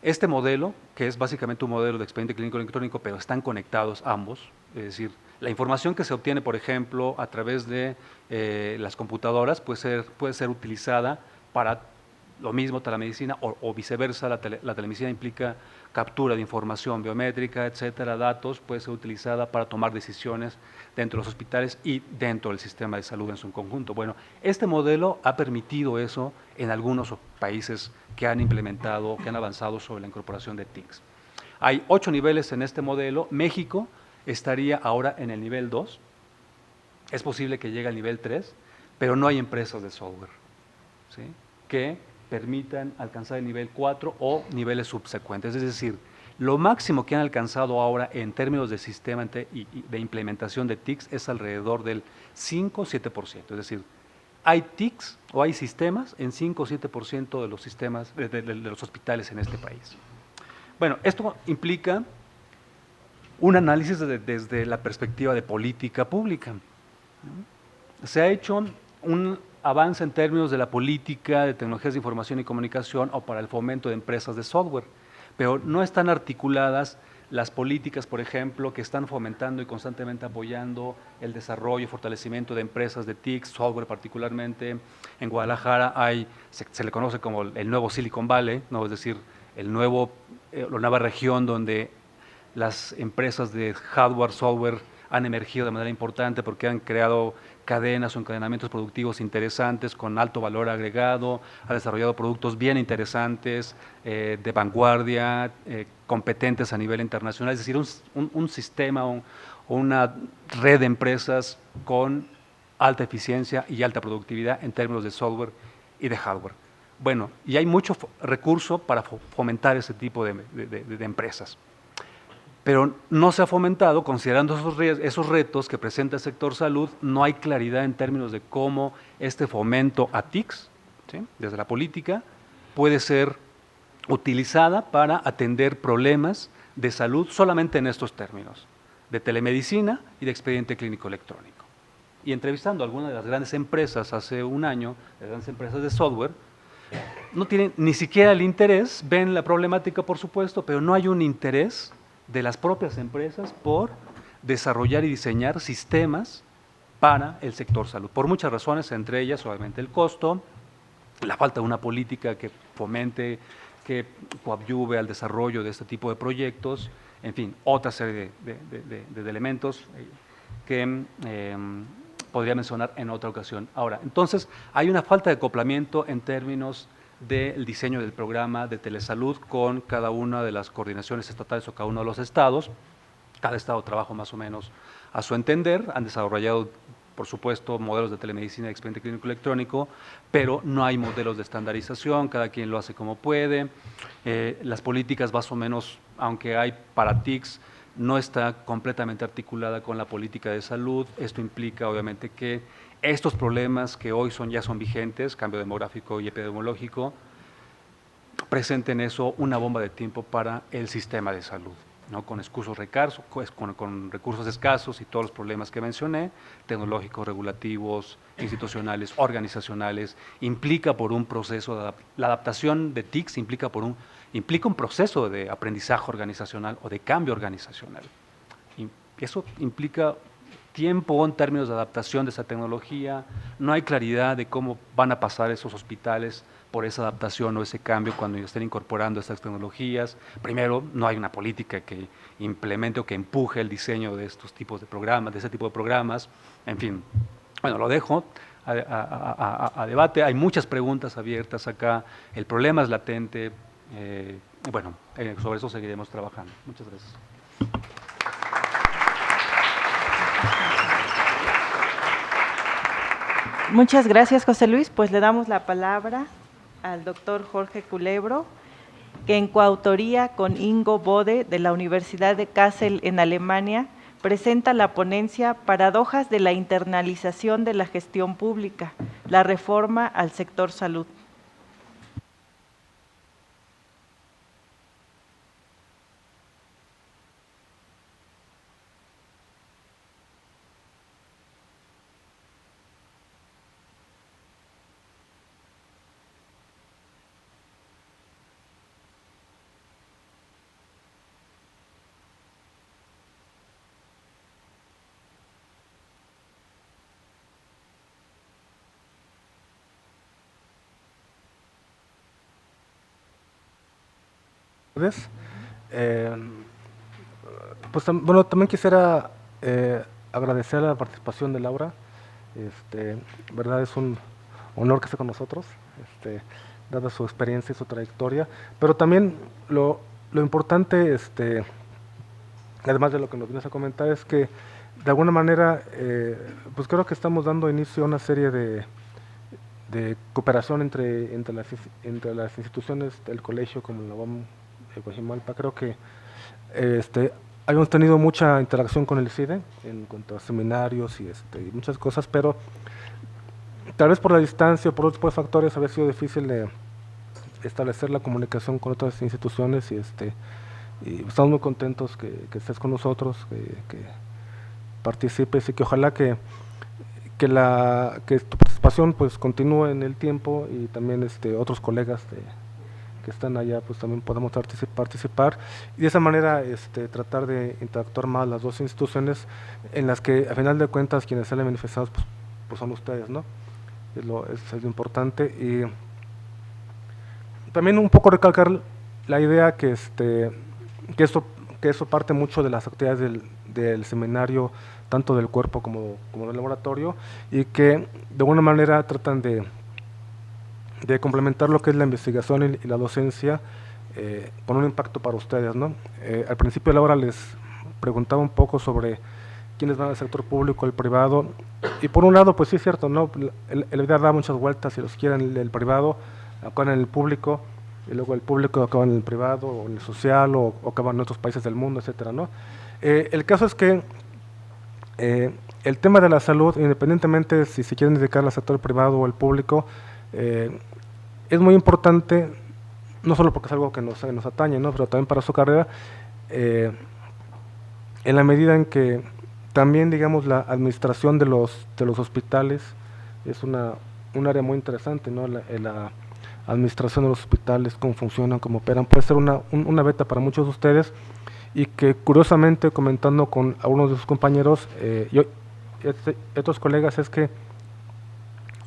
Este modelo, que es básicamente un modelo de expediente clínico electrónico, pero están conectados ambos, es decir, la información que se obtiene, por ejemplo, a través de las computadoras puede ser utilizada para lo mismo telemedicina o viceversa. La telemedicina implica captura de información biométrica, etcétera, datos, puede ser utilizada para tomar decisiones dentro de los hospitales y dentro del sistema de salud en su conjunto. Bueno, este modelo ha permitido eso en algunos países que han implementado, que han avanzado sobre la incorporación de TICs. Hay 8 niveles en este modelo. México estaría ahora en el nivel 2. Es posible que llegue al nivel 3, pero no hay empresas de software, ¿sí? Que permitan alcanzar el nivel 4 o niveles subsecuentes. Es decir, lo máximo que han alcanzado ahora en términos de sistema y de implementación de TICs es alrededor del 5 o 7%. Es decir, hay TICs o hay sistemas en 5 o 7% de los sistemas de los hospitales en este país. Bueno, esto implica un análisis desde la perspectiva de política pública, ¿no? Se ha hecho un avance en términos de la política de tecnologías de información y comunicación o para el fomento de empresas de software, pero no están articuladas las políticas, por ejemplo, que están fomentando y constantemente apoyando el desarrollo y fortalecimiento de empresas de TIC, software particularmente. En Guadalajara se le conoce como el nuevo Silicon Valley, ¿no? Es decir, la nueva región donde las empresas de hardware, software han emergido de manera importante porque han creado cadenas o encadenamientos productivos interesantes con alto valor agregado, ha desarrollado productos bien interesantes, de vanguardia, competentes a nivel internacional, es decir, un sistema o una red de empresas con alta eficiencia y alta productividad en términos de software y de hardware. Bueno, y hay mucho recurso para fomentar ese tipo de empresas. Pero no se ha fomentado, considerando esos retos que presenta el sector salud, no hay claridad en términos de cómo este fomento a TICs, ¿sí?, desde la política, puede ser utilizada para atender problemas de salud solamente en estos términos, de telemedicina y de expediente clínico electrónico. Y entrevistando a algunas de las grandes empresas hace un año, de grandes empresas de software, no tienen ni siquiera el interés, ven la problemática por supuesto, pero no hay un interés de las propias empresas por desarrollar y diseñar sistemas para el sector salud, por muchas razones, entre ellas obviamente el costo, la falta de una política que fomente, que coadyuve al desarrollo de este tipo de proyectos, en fin, otra serie de elementos que podría mencionar en otra ocasión. Ahora, entonces, hay una falta de acoplamiento en términos del diseño del programa de telesalud con cada una de las coordinaciones estatales o cada uno de los estados. Cada estado trabaja más o menos a su entender, han desarrollado, por supuesto, modelos de telemedicina y expediente clínico electrónico, pero no hay modelos de estandarización, cada quien lo hace como puede. Las políticas más o menos, aunque hay para TICs, no está completamente articulada con la política de salud. Esto implica, obviamente, que estos problemas que hoy ya son vigentes, cambio demográfico y epidemiológico, presenten eso una bomba de tiempo para el sistema de salud, ¿no? Con recursos escasos y todos los problemas que mencioné, tecnológicos, regulativos, institucionales, organizacionales, implica por un proceso, la adaptación de TICs implica un proceso de aprendizaje organizacional o de cambio organizacional. Y eso implica tiempo en términos de adaptación de esa tecnología, no hay claridad de cómo van a pasar esos hospitales por esa adaptación o ese cambio cuando estén incorporando estas tecnologías. Primero, no hay una política que implemente o que empuje el diseño de estos tipos de programas, de ese tipo de programas. En fin, bueno, lo dejo a debate. Hay muchas preguntas abiertas acá. El problema es latente. Bueno, sobre eso seguiremos trabajando. Muchas gracias. Muchas gracias, José Luis. Pues le damos la palabra al doctor Jorge Culebro, que en coautoría con Ingo Bode de la Universidad de Kassel en Alemania presenta la ponencia Paradojas de la internalización de la gestión pública, la reforma al sector salud. Pues bueno, también quisiera agradecer la participación de Laura. Verdad es un honor que esté con nosotros, dada su experiencia y su trayectoria, pero también lo importante, además de lo que nos vienes a comentar, es que de alguna manera, pues creo que estamos dando inicio a una serie de cooperación entre las instituciones del colegio como la UAM Coajimalpa. Creo que habíamos tenido mucha interacción con el CIDE en cuanto a seminarios y muchas cosas, pero tal vez por la distancia o por otros tipos de factores había sido difícil de establecer la comunicación con otras instituciones y estamos muy contentos que estés con nosotros, que participes y que ojalá que tu participación pues continúe en el tiempo y también otros colegas que están allá pues también podamos participar y de esa manera tratar de interactuar más las dos instituciones en las que a final de cuentas quienes salen beneficiados pues son ustedes, ¿no? Es lo importante. Y también un poco recalcar la idea que eso parte mucho de las actividades del seminario, tanto del cuerpo como del laboratorio, y que de alguna manera tratan de complementar lo que es la investigación y la docencia con un impacto para ustedes, ¿no? Al principio de la hora les preguntaba un poco sobre quiénes van al sector público, el privado, y por un lado, pues sí es cierto, ¿no? La vida da muchas vueltas, si los quieren el privado, acaban en el público, y luego el público acaba en el privado, o en el social, o acaba en otros países del mundo, etcétera, ¿no? El caso es que el tema de la salud, independientemente si se quieren dedicar al sector privado o al público, es muy importante, no solo porque es algo que nos atañe, ¿no? Pero también para su carrera, en la medida en que también, digamos, la administración de los hospitales es un área muy interesante, ¿no? La administración de los hospitales, cómo funcionan, cómo operan, puede ser una beta para muchos de ustedes, y que curiosamente, comentando con algunos de sus compañeros y otros colegas, es que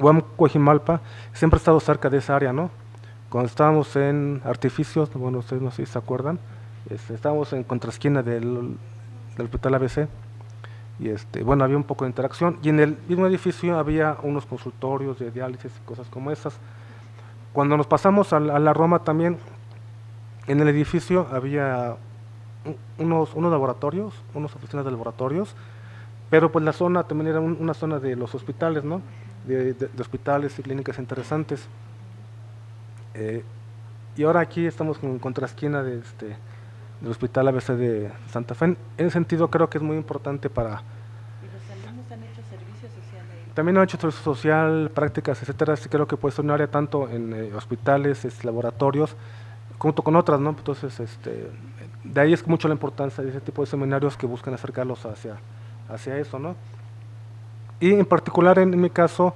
UAM Coajimalpa siempre ha estado cerca de esa área, ¿no? Cuando estábamos en Artificios, bueno, ustedes no sé si se acuerdan, estábamos en contraesquina del Hospital ABC, y bueno, había un poco de interacción, y en el mismo edificio había unos consultorios de diálisis y cosas como esas. Cuando nos pasamos a la Roma también, en el edificio había unos laboratorios, unas oficinas de laboratorios, pero pues la zona también era una zona de los hospitales, ¿no? De hospitales y clínicas interesantes. Y ahora aquí estamos en contraesquina del Hospital ABC de Santa Fe. En ese sentido creo que es muy importante para... ¿Y los alumnos han hecho servicio social ahí? También han hecho servicio social, prácticas, etcétera. Sí, creo que puede ser un área tanto en hospitales, laboratorios, junto con otras, ¿no? Entonces, de ahí es mucho la importancia de ese tipo de seminarios que buscan acercarlos hacia eso, ¿no? Y en particular, en mi caso,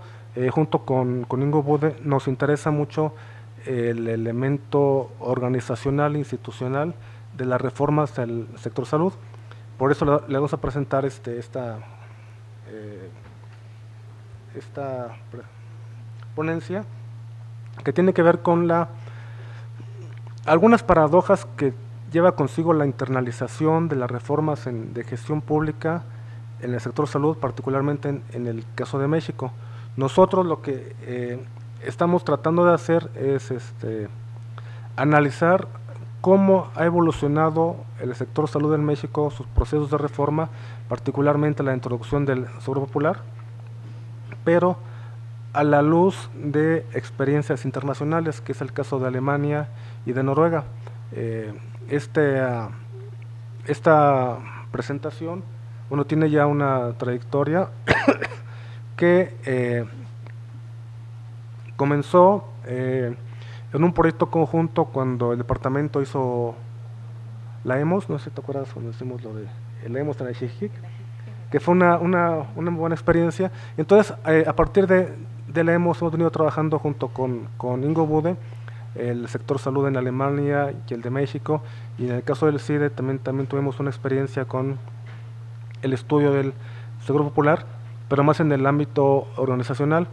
junto con Ingo Bude, nos interesa mucho el elemento organizacional, institucional de las reformas del sector salud. Por eso le vamos a presentar esta ponencia, que tiene que ver con algunas paradojas que lleva consigo la internalización de las reformas de gestión pública en el sector salud, particularmente en el caso de México. Nosotros lo que estamos tratando de hacer es analizar cómo ha evolucionado el sector salud en México, sus procesos de reforma, particularmente la introducción del Seguro Popular, pero a la luz de experiencias internacionales, que es el caso de Alemania y de Noruega. Esta presentación, tiene ya una trayectoria que comenzó en un proyecto conjunto cuando el departamento hizo la EMOS, no sé si te acuerdas cuando hicimos lo de la EMOS en el Xijic, que fue una buena experiencia. Entonces, a partir de la EMOS hemos venido trabajando junto con Ingo Bude, el sector salud en Alemania y el de México, y en el caso del CIDE también tuvimos una experiencia con el estudio del Seguro Popular, pero más en el ámbito organizacional.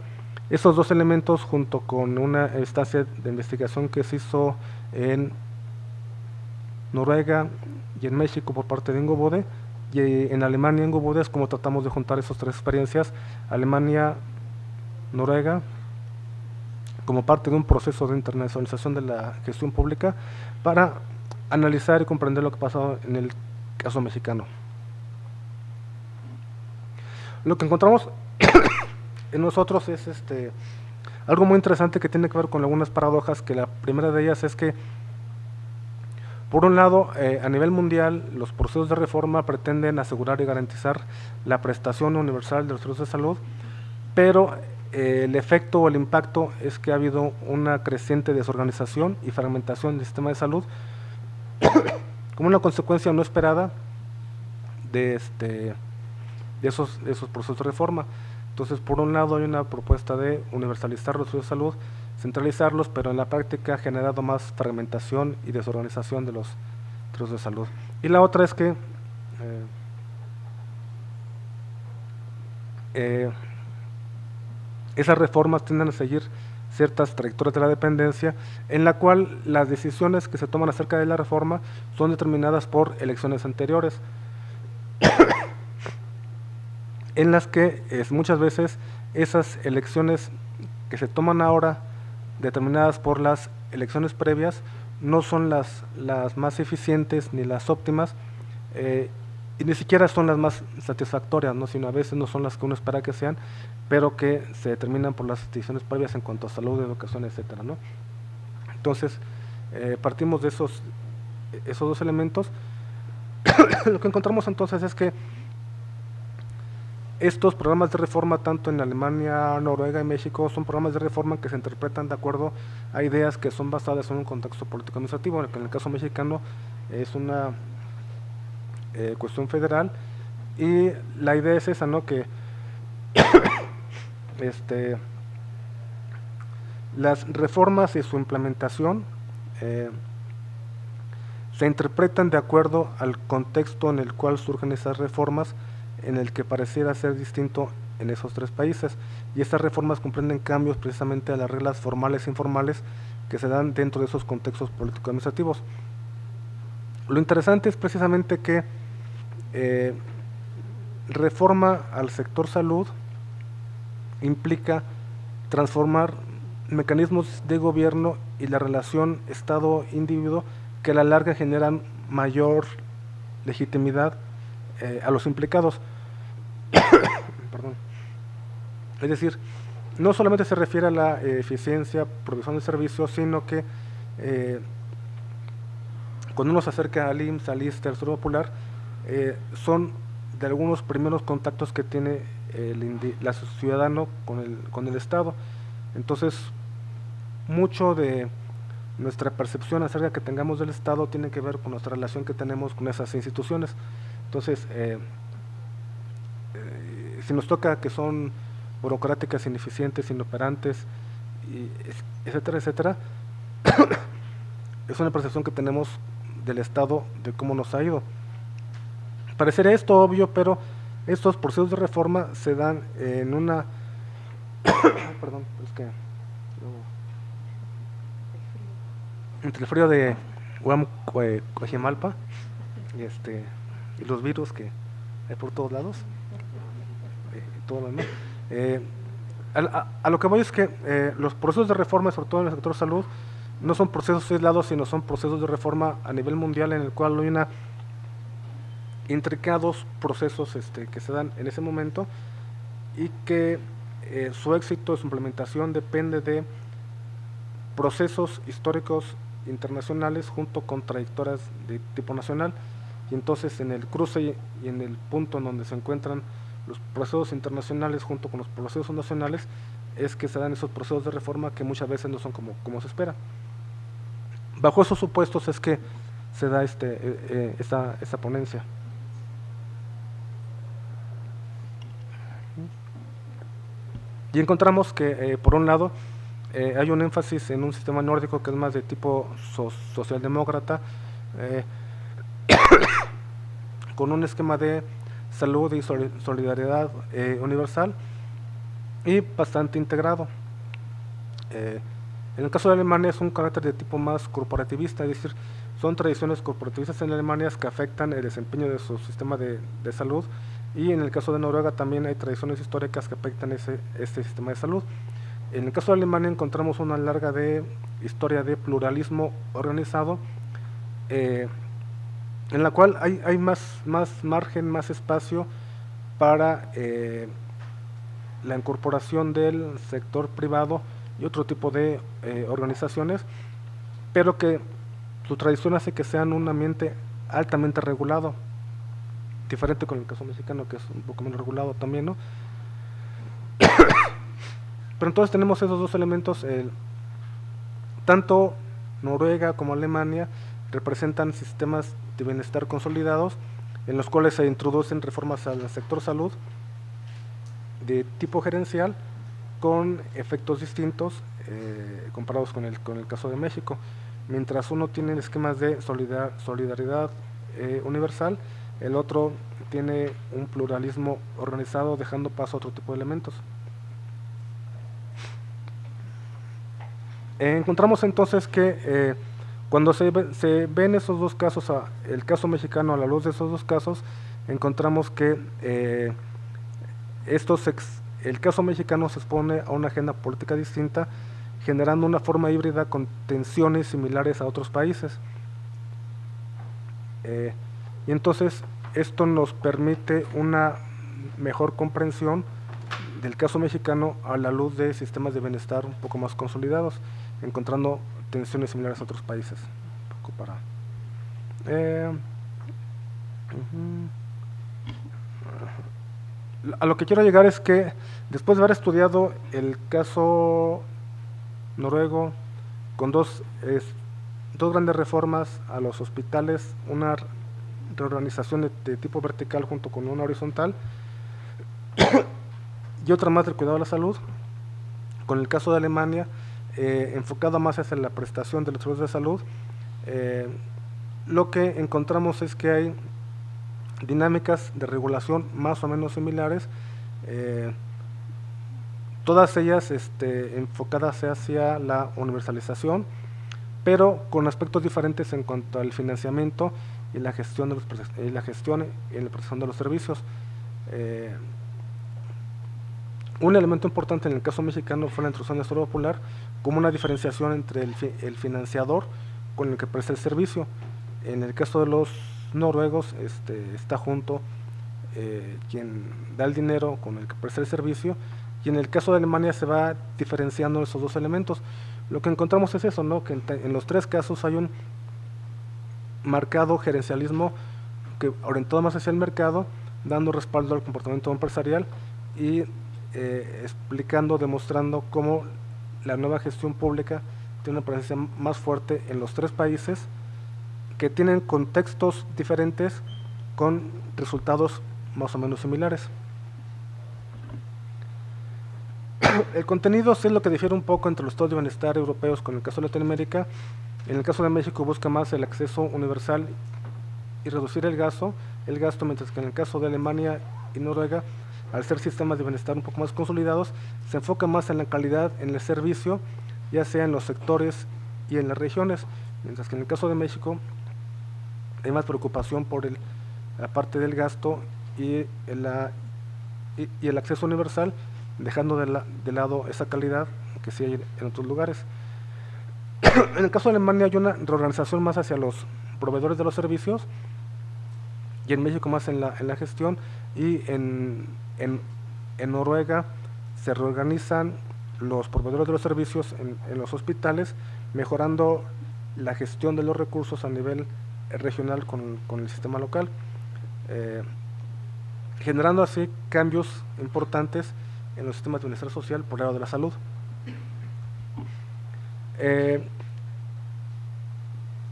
Estos dos elementos, junto con una estancia de investigación que se hizo en Noruega y en México por parte de Ingo Bude, y en Alemania Ingo Bude, es como tratamos de juntar esas tres experiencias, Alemania, Noruega, como parte de un proceso de internacionalización de la gestión pública para analizar y comprender lo que pasó en el caso mexicano. Lo que encontramos en nosotros es algo muy interesante que tiene que ver con algunas paradojas, que la primera de ellas es que, por un lado, a nivel mundial, los procesos de reforma pretenden asegurar y garantizar la prestación universal de los servicios de salud, pero el efecto o el impacto es que ha habido una creciente desorganización y fragmentación del sistema de salud, como una consecuencia no esperada de esos procesos de reforma. Entonces, por un lado hay una propuesta de universalizar los servicios de salud, centralizarlos, pero en la práctica ha generado más fragmentación y desorganización de los servicios de salud. Y la otra es que esas reformas tienden a seguir ciertas trayectorias de la dependencia, en la cual las decisiones que se toman acerca de la reforma son determinadas por elecciones anteriores, en las que muchas veces esas elecciones que se toman ahora, determinadas por las elecciones previas, no son las más eficientes ni las óptimas, y ni siquiera son las más satisfactorias, ¿no? Sino a veces no son las que uno espera que sean, pero que se determinan por las decisiones previas en cuanto a salud, educación, etcétera, ¿no? Entonces, partimos de esos dos elementos. Lo que encontramos entonces es que estos programas de reforma, tanto en Alemania, Noruega y México, son programas de reforma que se interpretan de acuerdo a ideas que son basadas en un contexto político-administrativo, que en el caso mexicano es una cuestión federal, y la idea es esa, ¿no? Que las reformas y su implementación se interpretan de acuerdo al contexto en el cual surgen esas reformas, en el que pareciera ser distinto en esos tres países, y estas reformas comprenden cambios precisamente a las reglas formales e informales que se dan dentro de esos contextos político-administrativos. Lo interesante es precisamente que reforma al sector salud implica transformar mecanismos de gobierno y la relación Estado-individuo que a la larga generan mayor legitimidad a los implicados. Perdón. Es decir, no solamente se refiere a la eficiencia, provisión de servicios, sino que cuando uno se acerca al IMSS, al ISSSTE, al Seguro Popular, son de algunos primeros contactos que tiene el ciudadano con el Estado. Entonces, mucho de nuestra percepción acerca que tengamos del Estado tiene que ver con nuestra relación que tenemos con esas instituciones. Entonces, si nos toca que son burocráticas, ineficientes, inoperantes, etcétera, etcétera, es una percepción que tenemos del Estado, de cómo nos ha ido. Parecería esto obvio, pero estos procesos de reforma se dan en una perdón, es que entre el frío de Coajimalpa y los virus que hay por todos lados, todo lo demás. A lo que voy es que los procesos de reforma, sobre todo en el sector salud, no son procesos aislados, sino son procesos de reforma a nivel mundial, en el cual hay intricados procesos que se dan en ese momento, y que su éxito, su implementación depende de procesos históricos internacionales junto con trayectorias de tipo nacional, y entonces en el cruce y en el punto en donde se encuentran los procesos internacionales junto con los procesos nacionales es que se dan esos procesos de reforma que muchas veces no son como se espera. Bajo esos supuestos es que se da esta ponencia. Y encontramos que, por un lado, hay un énfasis en un sistema nórdico que es más de tipo socialdemócrata, con un esquema de salud y solidaridad universal y bastante integrado. En el caso de Alemania es un carácter de tipo más corporativista, es decir, son tradiciones corporativistas en Alemania que afectan el desempeño de su sistema de salud, y en el caso de Noruega también hay tradiciones históricas que afectan este sistema de salud. En el caso de Alemania encontramos una larga historia de pluralismo organizado, en la cual hay más margen, más espacio para la incorporación del sector privado y otro tipo de organizaciones, pero que su tradición hace que sean un ambiente altamente regulado, diferente con el caso mexicano, que es un poco menos regulado también, ¿no? Pero entonces tenemos esos dos elementos, tanto Noruega como Alemania representan sistemas de bienestar consolidados en los cuales se introducen reformas al sector salud de tipo gerencial con efectos distintos comparados con el caso de México. Mientras uno tiene esquemas de solidaridad universal, el otro tiene un pluralismo organizado dejando paso a otro tipo de elementos. Encontramos entonces que cuando se ven esos dos casos, el caso mexicano a la luz de esos dos casos, encontramos que el caso mexicano se expone a una agenda política distinta, generando una forma híbrida con tensiones similares a otros países. Y entonces esto nos permite una mejor comprensión del caso mexicano a la luz de sistemas de bienestar un poco más consolidados, encontrando tensiones similares a otros países. Un poco para, a lo que quiero llegar es que después de haber estudiado el caso noruego con dos grandes reformas a los hospitales, una reorganización de tipo vertical junto con una horizontal y otra más del cuidado de la salud, con el caso de Alemania enfocada más hacia la prestación de los servicios de salud, lo que encontramos es que hay dinámicas de regulación más o menos similares, todas ellas enfocadas hacia la universalización, pero con aspectos diferentes en cuanto al financiamiento y la gestión y la prestación de los servicios. Un elemento importante en el caso mexicano fue la introducción del Seguro Popular como una diferenciación entre el financiador con el que presta el servicio. En el caso de los noruegos está junto quien da el dinero con el que presta el servicio, y en el caso de Alemania se va diferenciando esos dos elementos. Lo que encontramos es eso, ¿no? Que en los tres casos hay un marcado gerencialismo que orientado más hacia el mercado, dando respaldo al comportamiento empresarial y explicando, demostrando cómo la nueva gestión pública tiene una presencia más fuerte en los tres países, que tienen contextos diferentes con resultados más o menos similares. El contenido sí es lo que difiere un poco entre los estados de bienestar europeos con el caso de Latinoamérica. En el caso de México busca más el acceso universal y reducir el gasto, mientras que en el caso de Alemania y Noruega, al ser sistemas de bienestar un poco más consolidados, se enfoca más en la calidad, en el servicio, ya sea en los sectores y en las regiones, mientras que en el caso de México hay más preocupación por la parte del gasto y el acceso universal, dejando de lado esa calidad que sí hay en otros lugares. En el caso de Alemania hay una reorganización más hacia los proveedores de los servicios, y en México más en la gestión, y en Noruega se reorganizan los proveedores de los servicios en los hospitales, mejorando la gestión de los recursos a nivel regional con el sistema local, generando así cambios importantes en los sistemas de bienestar social por el lado de la salud.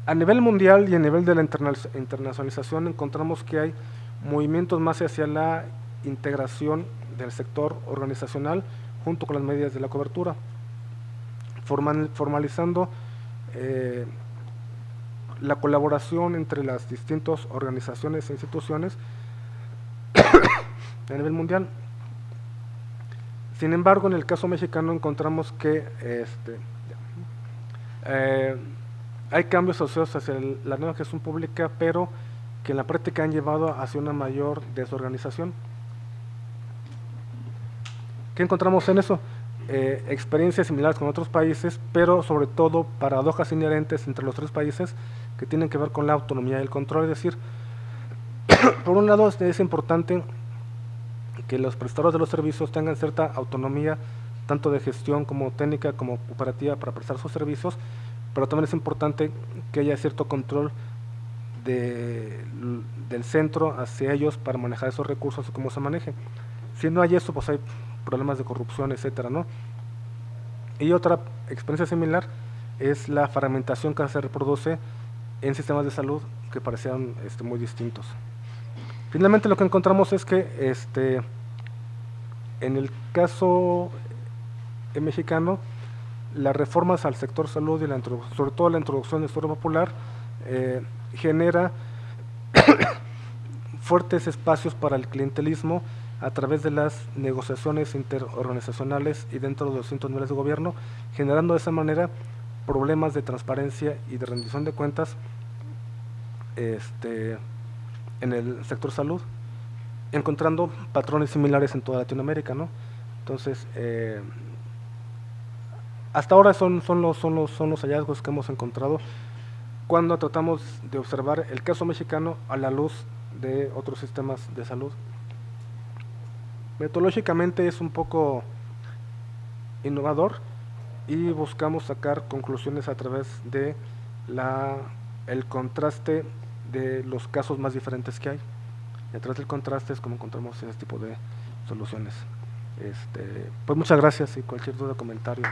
A nivel mundial y a nivel de la internacionalización encontramos que hay movimientos más hacia la integración del sector organizacional junto con las medidas de la cobertura, formalizando la colaboración entre las distintas organizaciones e instituciones a nivel mundial. Sin embargo, en el caso mexicano encontramos que hay cambios asociados hacia la nueva gestión pública, pero que en la práctica han llevado hacia una mayor desorganización. ¿Qué encontramos en eso? Experiencias similares con otros países, pero sobre todo paradojas inherentes entre los tres países que tienen que ver con la autonomía y el control. Es decir, por un lado es importante que los prestadores de los servicios tengan cierta autonomía, tanto de gestión como técnica como operativa, para prestar sus servicios, pero también es importante que haya cierto control del centro hacia ellos para manejar esos recursos y cómo se manejen. Si no hay eso, pues hay problemas de corrupción, etcétera, ¿no? Y otra experiencia similar es la fragmentación que se reproduce en sistemas de salud que parecían muy distintos. Finalmente lo que encontramos es que en el caso mexicano, las reformas al sector salud y sobre todo la introducción del Seguro Popular genera fuertes espacios para el clientelismo a través de las negociaciones interorganizacionales y dentro de los distintos niveles de gobierno, generando de esa manera problemas de transparencia y de rendición de cuentas en el sector salud, encontrando patrones similares en toda Latinoamérica, ¿no? Entonces, hasta ahora son los hallazgos que hemos encontrado cuando tratamos de observar el caso mexicano a la luz de otros sistemas de salud. Metodológicamente es un poco innovador y buscamos sacar conclusiones a través de el contraste de los casos más diferentes que hay. Y a través del contraste es como encontramos ese tipo de soluciones. Pues muchas gracias y cualquier duda o comentario.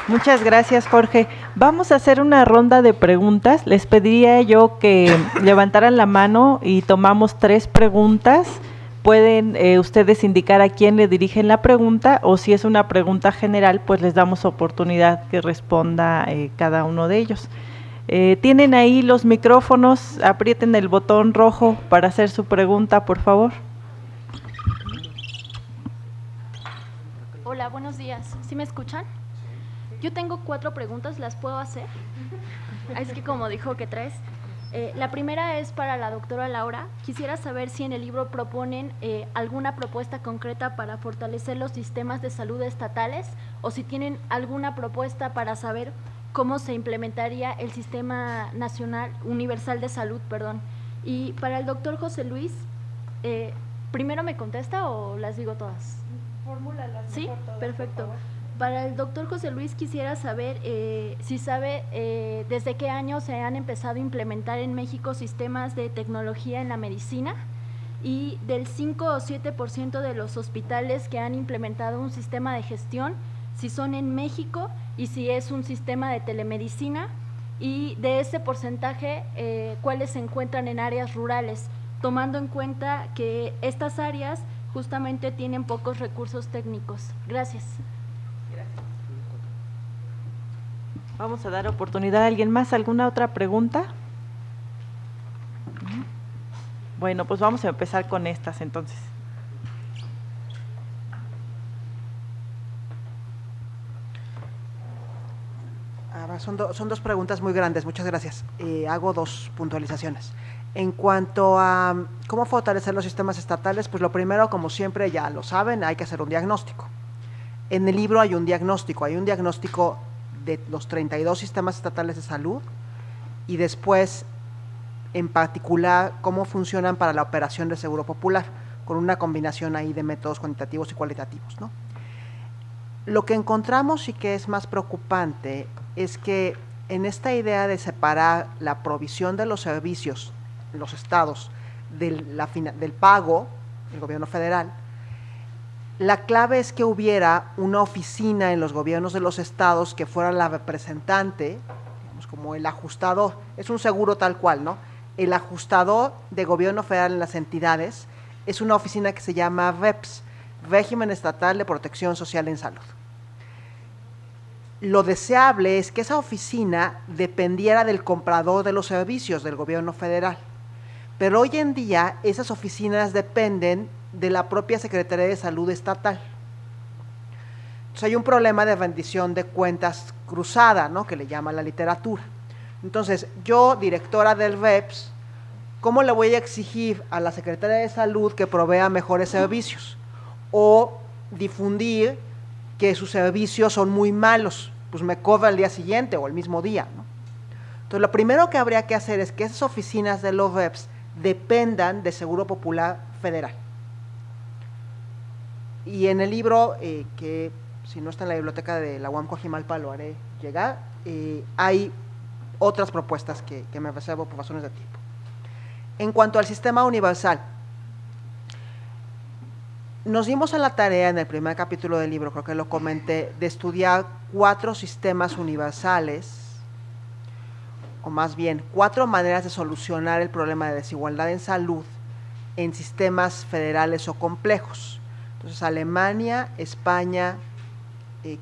Muchas gracias, Jorge. Vamos a hacer una ronda de preguntas. Les pediría yo que levantaran la mano y tomamos 3 preguntas. Pueden ustedes indicar a quién le dirigen la pregunta, o si es una pregunta general, pues les damos oportunidad que responda cada uno de ellos. Tienen ahí los micrófonos, aprieten el botón rojo para hacer su pregunta, por favor. Hola, buenos días. ¿Sí me escuchan? Yo tengo 4 preguntas, ¿las puedo hacer? Es que como dijo que 3. La primera es para la doctora Laura. Quisiera saber si en el libro proponen alguna propuesta concreta para fortalecer los sistemas de salud estatales, o si tienen alguna propuesta para saber cómo se implementaría el Sistema Nacional Universal de Salud, perdón. Y para el doctor José Luis, ¿primero me contesta o las digo todas? Fórmulalas. Sí, perfecto. Para el doctor José Luis quisiera saber si sabe desde qué año se han empezado a implementar en México sistemas de tecnología en la medicina, y del 5 o 7% de los hospitales que han implementado un sistema de gestión, si son en México y si es un sistema de telemedicina, y de ese porcentaje, cuáles se encuentran en áreas rurales, tomando en cuenta que estas áreas justamente tienen pocos recursos técnicos. Gracias. Vamos a dar oportunidad a alguien más. ¿Alguna otra pregunta? Bueno, pues vamos a empezar con estas entonces. Son 2 preguntas muy grandes, muchas gracias. Hago 2 puntualizaciones. En cuanto a cómo fortalecer los sistemas estatales, pues lo primero, como siempre ya lo saben, hay que hacer un diagnóstico. En el libro hay un diagnóstico de los 32 sistemas estatales de salud, y después, en particular, cómo funcionan para la operación del Seguro Popular, con una combinación ahí de métodos cuantitativos y cualitativos, ¿no? Lo que encontramos y que es más preocupante es que en esta idea de separar la provisión de los servicios, los estados, del pago, el gobierno federal, la clave es que hubiera una oficina en los gobiernos de los estados que fuera la representante, digamos, como el ajustador, es un seguro tal cual, ¿no? El ajustador de gobierno federal en las entidades es una oficina que se llama REPS, Régimen Estatal de Protección Social en Salud. Lo deseable es que esa oficina dependiera del comprador de los servicios del gobierno federal, pero hoy en día esas oficinas dependen de la propia Secretaría de Salud estatal. Entonces hay un problema de rendición de cuentas cruzada, ¿no?, que le llama la literatura. Entonces, yo, directora del REPS, ¿cómo le voy a exigir a la Secretaría de Salud que provea mejores servicios? O difundir que sus servicios son muy malos, pues me cobra el día siguiente o el mismo día, ¿no? Entonces, lo primero que habría que hacer es que esas oficinas de los REPS dependan de Seguro Popular Federal. Y en el libro, que si no está en la biblioteca de la UAM Coajimalpa lo haré llegar, hay otras propuestas que me reservo por razones de tiempo. En cuanto al sistema universal, Nos dimos a la tarea en el primer capítulo del libro, creo que lo comenté, de estudiar 4 sistemas universales, o más bien 4 maneras de solucionar el problema de desigualdad en salud en sistemas federales o complejos. Entonces, Alemania, España,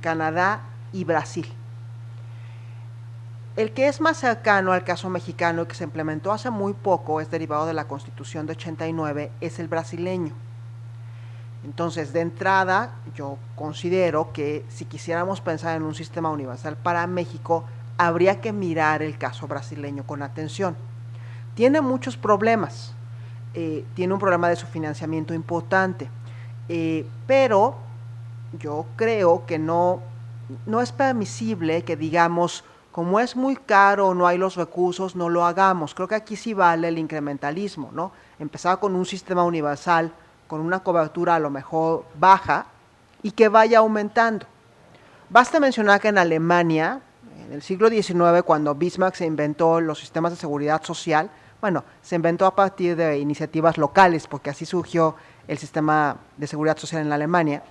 Canadá y Brasil. El que es más cercano al caso mexicano y que se implementó hace muy poco, es derivado de la Constitución de 89, es el brasileño. Entonces, de entrada, yo considero que si quisiéramos pensar en un sistema universal para México, habría que mirar el caso brasileño con atención. Tiene muchos problemas, tiene un problema de su financiamiento importante, pero yo creo que no es permisible que digamos, como es muy caro, no hay los recursos, no lo hagamos. Creo que aquí sí vale el incrementalismo, ¿no? Empezar con un sistema universal, con una cobertura a lo mejor baja, y que vaya aumentando. Basta mencionar que en Alemania, en el siglo XIX, cuando Bismarck se inventó los sistemas de seguridad social, bueno, se inventó a partir de iniciativas locales, porque así surgió el sistema de seguridad social en Alemania.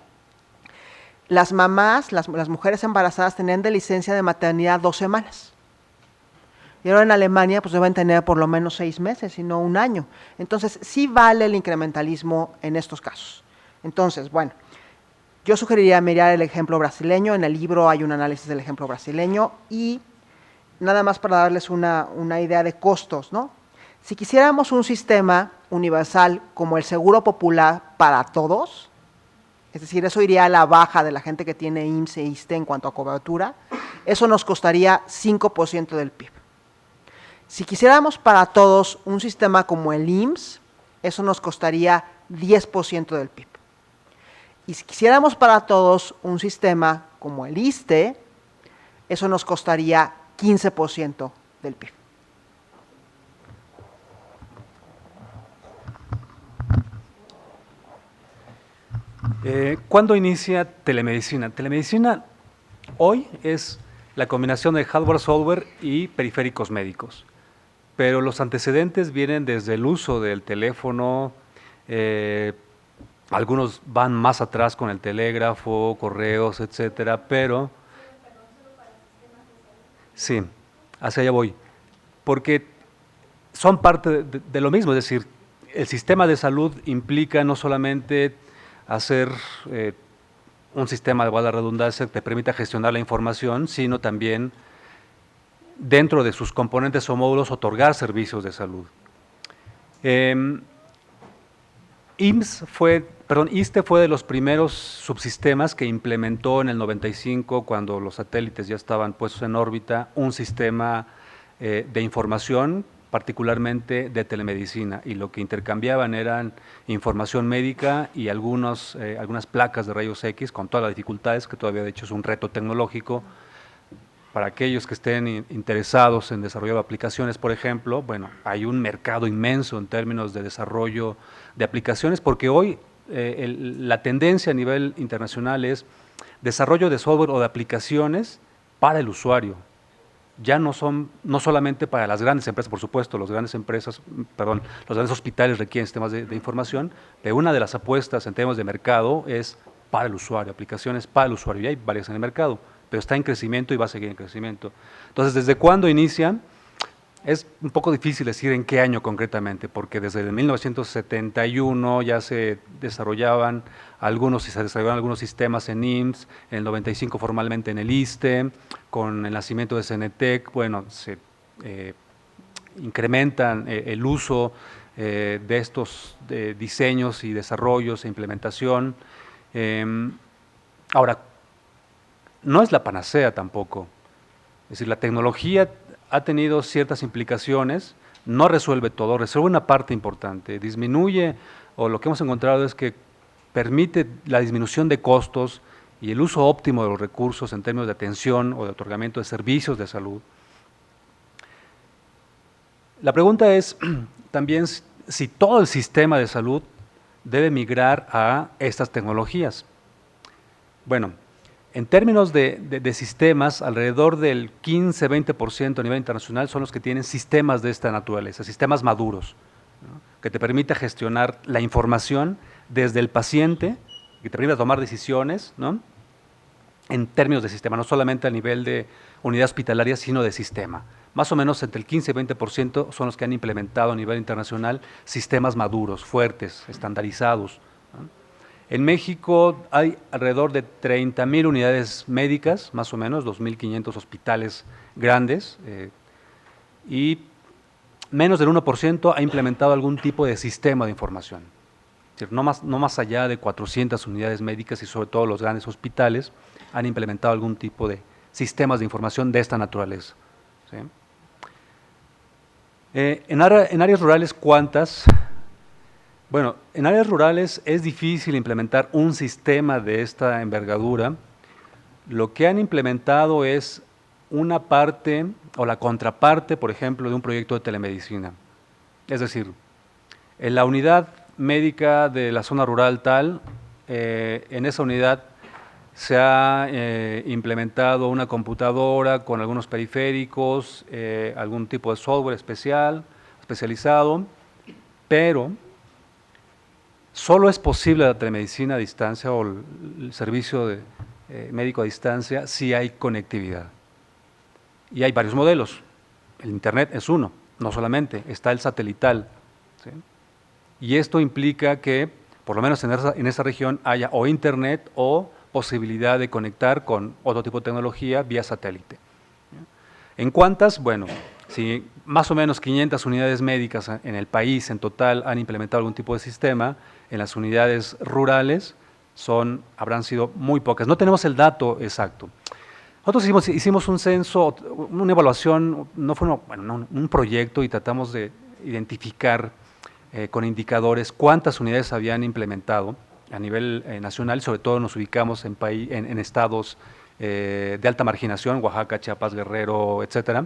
Las mamás, las mujeres embarazadas tenían de licencia de maternidad 2 semanas. Y ahora en Alemania pues deben tener por lo menos 6 meses y no 1 año. Entonces sí vale el incrementalismo en estos casos. Entonces, bueno, yo sugeriría mirar el ejemplo brasileño. En el libro hay un análisis del ejemplo brasileño y nada más para darles una idea de costos, ¿no? Si quisiéramos un sistema universal como el Seguro Popular para todos, es decir, eso iría a la baja de la gente que tiene IMSS e ISSSTE en cuanto a cobertura, eso nos costaría 5% del PIB. Si quisiéramos para todos un sistema como el IMSS, eso nos costaría 10% del PIB. Y si quisiéramos para todos un sistema como el ISSSTE, eso nos costaría 15% del PIB. ¿Cuándo inicia telemedicina? Telemedicina hoy es la combinación de hardware, software y periféricos médicos, pero los antecedentes vienen desde el uso del teléfono, algunos van más atrás con el telégrafo, correos, etcétera, pero sí, hacia allá voy, porque son parte de lo mismo, es decir, el sistema de salud implica no solamente hacer un sistema de igual redundancia que te permita gestionar la información, sino también dentro de sus componentes o módulos otorgar servicios de salud. ISSSTE fue de los primeros subsistemas que implementó en el 95, cuando los satélites ya estaban puestos en órbita, un sistema de información, particularmente de telemedicina, y lo que intercambiaban eran información médica y algunas placas de rayos X, con todas las dificultades, que todavía de hecho es un reto tecnológico. Para aquellos que estén interesados en desarrollar aplicaciones, por ejemplo, bueno, hay un mercado inmenso en términos de desarrollo de aplicaciones, porque hoy la tendencia a nivel internacional es desarrollo de software o de aplicaciones para el usuario. Ya no solamente para las grandes empresas, por supuesto, los grandes hospitales requieren sistemas de información, pero una de las apuestas en términos de mercado es para el usuario, aplicaciones para el usuario, y hay varias en el mercado, pero está en crecimiento y va a seguir en crecimiento. Entonces, ¿desde cuándo inician? Es un poco difícil decir en qué año concretamente, porque desde el 1971 ya se desarrollaban algunos sistemas en IMSS, en el 95 formalmente en el ISSSTE, con el nacimiento de CENETEC, bueno, se incrementan el uso de estos diseños y desarrollos e implementación. Ahora, no es la panacea tampoco, es decir, la tecnología ha tenido ciertas implicaciones, no resuelve todo, resuelve una parte importante, disminuye, o lo que hemos encontrado es que permite la disminución de costos y el uso óptimo de los recursos en términos de atención o de otorgamiento de servicios de salud. La pregunta es también si todo el sistema de salud debe migrar a estas tecnologías. Bueno, en términos de sistemas, alrededor del 15-20% a nivel internacional son los que tienen sistemas de esta naturaleza, sistemas maduros, ¿no?, que te permita gestionar la información desde el paciente que te permita tomar decisiones, ¿no?, en términos de sistema, no solamente a nivel de unidad hospitalaria, sino de sistema. Más o menos entre el 15 y 20% son los que han implementado a nivel internacional sistemas maduros, fuertes, estandarizados, ¿no? En México hay alrededor de 30,000 unidades médicas, más o menos, 2,500 hospitales grandes, y menos del 1% ha implementado algún tipo de sistema de información. Es decir, no más allá de 400 unidades médicas y sobre todo los grandes hospitales han implementado algún tipo de sistemas de información de esta naturaleza, ¿sí? En áreas rurales, ¿cuántas? Bueno, en áreas rurales es difícil implementar un sistema de esta envergadura. Lo que han implementado es una parte o la contraparte, por ejemplo, de un proyecto de telemedicina. Es decir, en la unidad médica de la zona rural tal, en esa unidad se ha implementado una computadora con algunos periféricos, algún tipo de software especializado, pero solo es posible la telemedicina a distancia o el servicio médico a distancia si hay conectividad. Y hay varios modelos. El Internet es uno, no solamente, está el satelital, ¿sí? Y esto implica que, por lo menos en esa región, haya o Internet o posibilidad de conectar con otro tipo de tecnología vía satélite. ¿En cuántas? Bueno, si más o menos 500 unidades médicas en el país en total han implementado algún tipo de sistema, en las unidades rurales habrán sido muy pocas. No tenemos el dato exacto. Nosotros hicimos un censo, una evaluación, un proyecto, y tratamos de identificar con indicadores cuántas unidades habían implementado a nivel nacional. Sobre todo nos ubicamos en estados de alta marginación, Oaxaca, Chiapas, Guerrero, etcétera.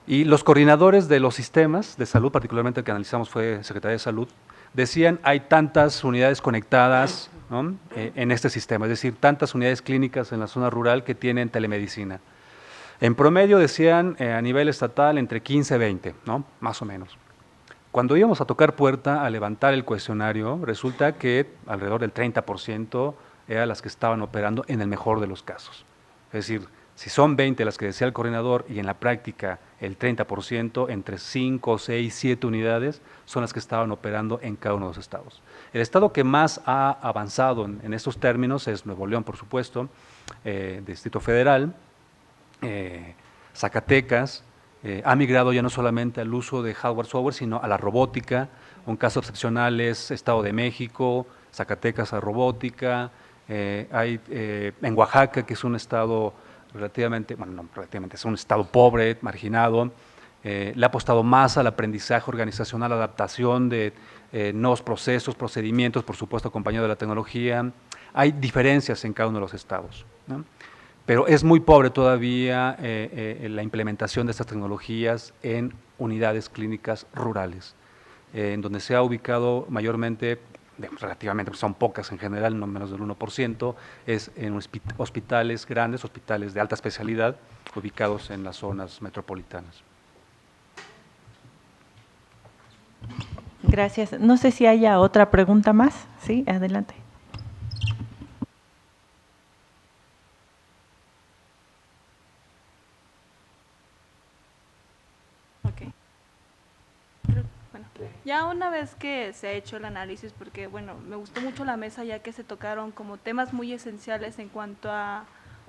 Y los coordinadores de los sistemas de salud, particularmente el que analizamos fue Secretaría de Salud, decían hay tantas unidades conectadas, ¿no?, en este sistema, es decir, tantas unidades clínicas en la zona rural que tienen telemedicina. En promedio decían a nivel estatal entre 15 y 20, ¿no?, más o menos. Cuando íbamos a tocar puerta a levantar el cuestionario, resulta que alrededor del 30% eran las que estaban operando en el mejor de los casos. Es decir, si son 20 las que decía el coordinador y en la práctica el 30%, entre 5, 6, 7 unidades son las que estaban operando en cada uno de los estados. El estado que más ha avanzado en estos términos es Nuevo León, por supuesto, Distrito Federal, Zacatecas. Ha migrado ya no solamente al uso de hardware, software, sino a la robótica. Un caso excepcional es Estado de México, Zacatecas a robótica. Hay en Oaxaca, que es un estado es un estado pobre, marginado, le ha apostado más al aprendizaje organizacional, adaptación de nuevos procesos, procedimientos, por supuesto acompañado de la tecnología. Hay diferencias en cada uno de los estados, ¿no? Pero es muy pobre todavía la implementación de estas tecnologías en unidades clínicas rurales, en donde se ha ubicado mayormente, relativamente, son pocas en general, no menos del 1%, es en hospitales grandes, hospitales de alta especialidad, ubicados en las zonas metropolitanas. Gracias. No sé si haya otra pregunta más. Sí, adelante. Ok. Bueno, ya una vez que se ha hecho el análisis, porque bueno, me gustó mucho la mesa ya que se tocaron como temas muy esenciales en cuanto a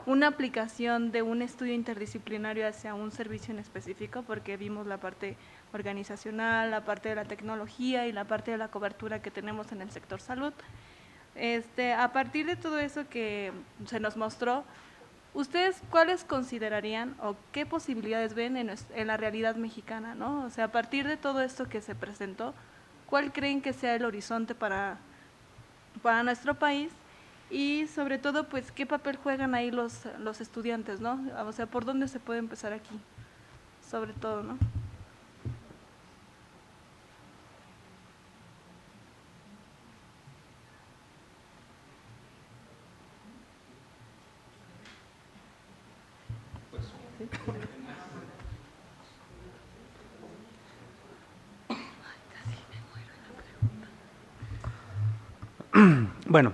una aplicación de un estudio interdisciplinario hacia un servicio en específico, porque vimos la parte organizacional, la parte de la tecnología y la parte de la cobertura que tenemos en el sector salud. A partir de todo eso que se nos mostró, ¿ustedes cuáles considerarían o qué posibilidades ven en la realidad mexicana, ¿no? O sea, a partir de todo esto que se presentó, ¿cuál creen que sea el horizonte para nuestro país? Y sobre todo, pues, ¿qué papel juegan ahí los estudiantes, ¿no? O sea, ¿por dónde se puede empezar aquí? Sobre todo, ¿no? Bueno,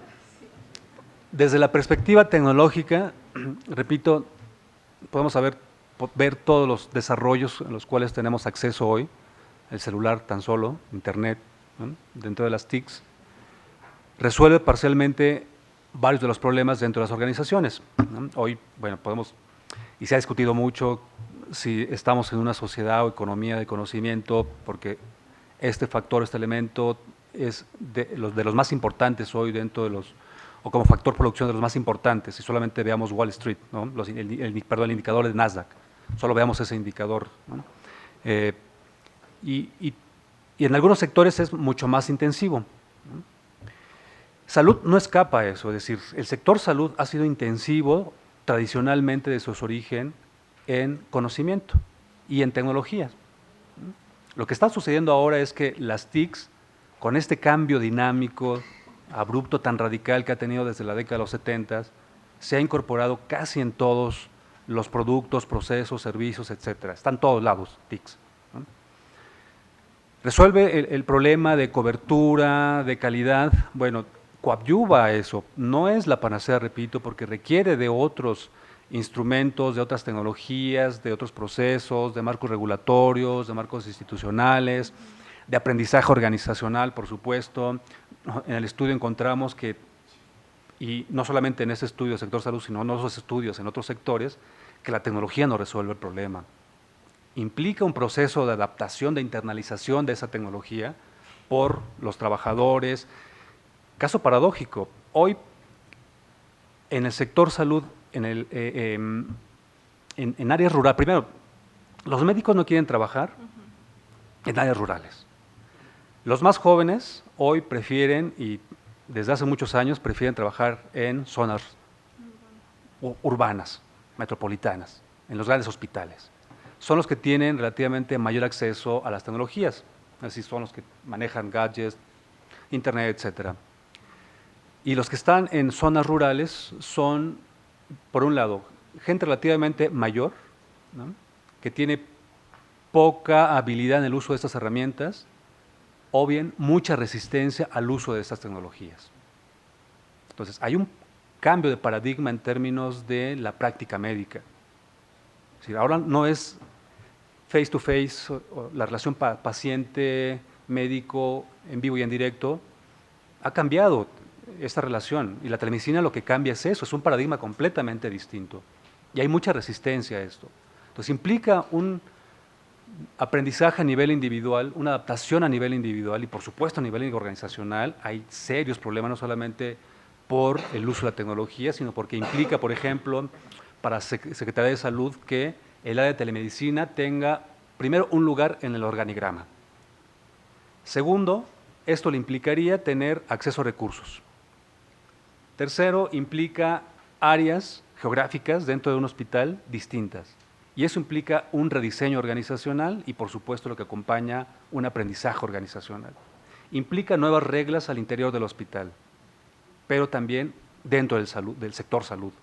Desde la perspectiva tecnológica, repito, podemos ver todos los desarrollos a los cuales tenemos acceso hoy, el celular tan solo, internet, ¿no? Dentro de las TICs, resuelve parcialmente varios de los problemas dentro de las organizaciones, ¿no? Hoy, bueno, y se ha discutido mucho si estamos en una sociedad o economía de conocimiento, porque este factor, este elemento es de los más importantes hoy dentro de o como factor producción de los más importantes, si solamente veamos Wall Street, ¿no? El indicador de Nasdaq, solo veamos ese indicador, ¿no? Y en algunos sectores es mucho más intensivo, ¿no? Salud no escapa a eso, es decir, el sector salud ha sido intensivo tradicionalmente desde su origen en conocimiento y en tecnologías. Lo que está sucediendo ahora es que las TICs, con este cambio dinámico, abrupto, tan radical que ha tenido desde la década de los 70, se ha incorporado casi en todos los productos, procesos, servicios, etcétera. Están en todos lados, TICs, ¿no? ¿Resuelve el problema de cobertura, de calidad? Bueno, coadyuva a eso. No es la panacea, repito, porque requiere de otros instrumentos, de otras tecnologías, de otros procesos, de marcos regulatorios, de marcos institucionales, de aprendizaje organizacional, por supuesto. En el estudio encontramos que, y no solamente en ese estudio del sector salud, sino en otros estudios en otros sectores, que la tecnología no resuelve el problema. Implica un proceso de adaptación, de internalización de esa tecnología por los trabajadores. Caso paradójico, hoy en el sector salud, en áreas rurales, primero, los médicos no quieren trabajar en áreas rurales. Los más jóvenes hoy prefieren, y desde hace muchos años, prefieren trabajar en zonas urbanas, metropolitanas, en los grandes hospitales. Son los que tienen relativamente mayor acceso a las tecnologías, así son los que manejan gadgets, internet, etcétera. Y los que están en zonas rurales son, por un lado, gente relativamente mayor, ¿no? Que tiene poca habilidad en el uso de estas herramientas, o bien mucha resistencia al uso de estas tecnologías. Entonces, hay un cambio de paradigma en términos de la práctica médica. Es decir, ahora no es face to face, o la relación paciente-médico en vivo y en directo, ha cambiado esta relación, y la telemedicina lo que cambia es eso, es un paradigma completamente distinto, y hay mucha resistencia a esto. Entonces implica un aprendizaje a nivel individual, una adaptación a nivel individual, y por supuesto a nivel organizacional hay serios problemas, no solamente por el uso de la tecnología, sino porque implica, por ejemplo, para Secretaría de Salud, que el área de telemedicina tenga, primero, un lugar en el organigrama. Segundo, esto le implicaría tener acceso a recursos. Tercero, implica áreas geográficas dentro de un hospital distintas. Y eso implica un rediseño organizacional y, por supuesto, lo que acompaña un aprendizaje organizacional. Implica nuevas reglas al interior del hospital, pero también dentro del sector salud.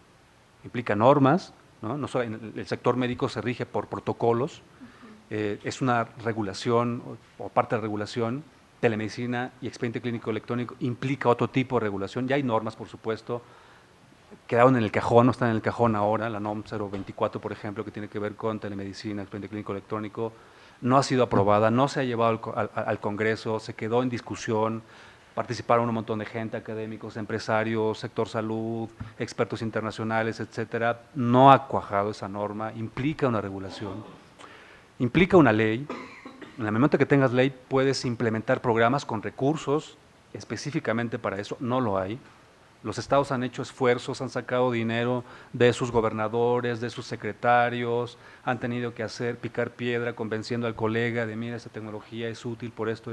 Implica normas, ¿no? No solo el sector médico se rige por protocolos, es una regulación o parte de regulación. Telemedicina y expediente clínico electrónico implica otro tipo de regulación. Ya hay normas, por supuesto, quedaron en el cajón, no están en el cajón ahora. La NOM 024, por ejemplo, que tiene que ver con telemedicina, expediente clínico electrónico, no ha sido aprobada, no se ha llevado al Congreso, se quedó en discusión, participaron un montón de gente, académicos, empresarios, sector salud, expertos internacionales, etcétera. No ha cuajado esa norma, implica una regulación, implica una ley. En el momento que tengas ley, puedes implementar programas con recursos específicamente para eso. No lo hay. Los estados han hecho esfuerzos, han sacado dinero de sus gobernadores, de sus secretarios, han tenido que picar piedra convenciendo al colega de, mira, esta tecnología es útil por esto,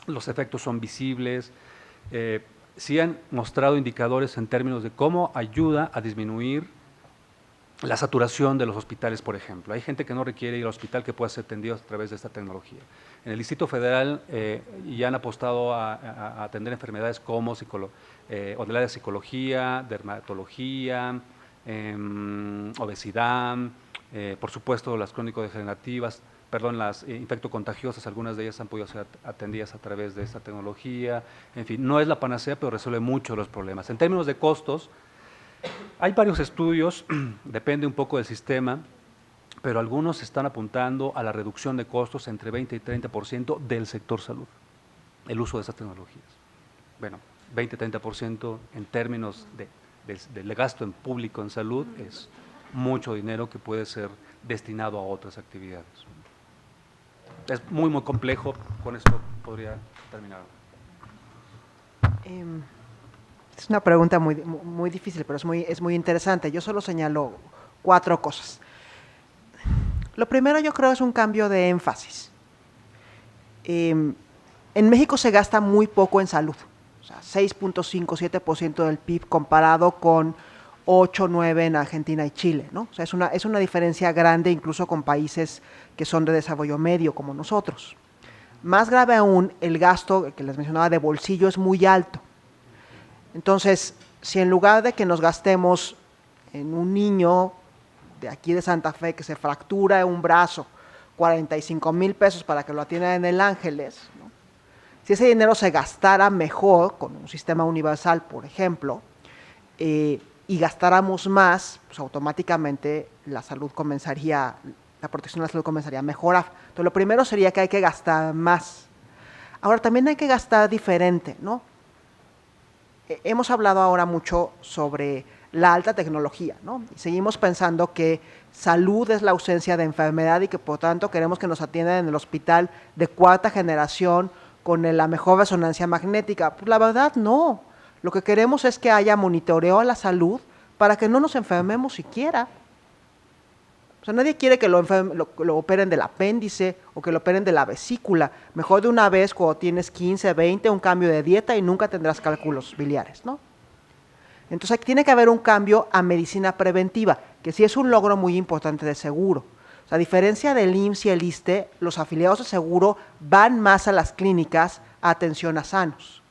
los efectos son visibles. Sí han mostrado indicadores en términos de cómo ayuda a disminuir la saturación de los hospitales, por ejemplo. Hay gente que no requiere ir al hospital que pueda ser atendido a través de esta tecnología. En el Distrito Federal ya han apostado a atender enfermedades como o del área de psicología, dermatología, obesidad, por supuesto las crónico-degenerativas, las infectocontagiosas, algunas de ellas han podido ser atendidas a través de esta tecnología. En fin, no es la panacea, pero resuelve mucho los problemas. En términos de costos, hay varios estudios, depende un poco del sistema, pero algunos están apuntando a la reducción de costos entre 20 y 30% del sector salud, el uso de esas tecnologías. Bueno, 20-30% en términos del gasto en público en salud es mucho dinero que puede ser destinado a otras actividades. Es muy, muy complejo, con esto podría terminar. Es una pregunta muy difícil, pero es muy interesante. Yo solo señalo 4 cosas. Lo primero yo creo es un cambio de énfasis. En México se gasta muy poco en salud, o sea, 6.5-7% del PIB comparado con 8-9 en Argentina y Chile, ¿no? O sea, es una diferencia grande incluso con países que son de desarrollo medio como nosotros. Más grave aún, el gasto que les mencionaba de bolsillo es muy alto. Entonces, si en lugar de que nos gastemos en un niño de aquí de Santa Fe que se fractura un brazo, 45,000 pesos para que lo atiendan en el Ángeles, ¿no? Si ese dinero se gastara mejor con un sistema universal, por ejemplo, y gastáramos más, pues automáticamente la protección de la salud comenzaría a mejorar. Entonces, lo primero sería que hay que gastar más. Ahora, también hay que gastar diferente, ¿no? Hemos hablado ahora mucho sobre la alta tecnología, ¿no? Y seguimos pensando que salud es la ausencia de enfermedad y que por tanto queremos que nos atiendan en el hospital de 4ª generación con la mejor resonancia magnética. Pues la verdad no. Lo que queremos es que haya monitoreo a la salud para que no nos enfermemos siquiera. O sea, nadie quiere que lo operen del apéndice o que lo operen de la vesícula. Mejor de una vez cuando tienes 15, 20, un cambio de dieta y nunca tendrás cálculos biliares, ¿no? Entonces tiene que haber un cambio a medicina preventiva, que sí es un logro muy importante de seguro. O sea, a diferencia del IMSS y el ISSSTE, los afiliados de seguro van más a las clínicas a atención a sanos.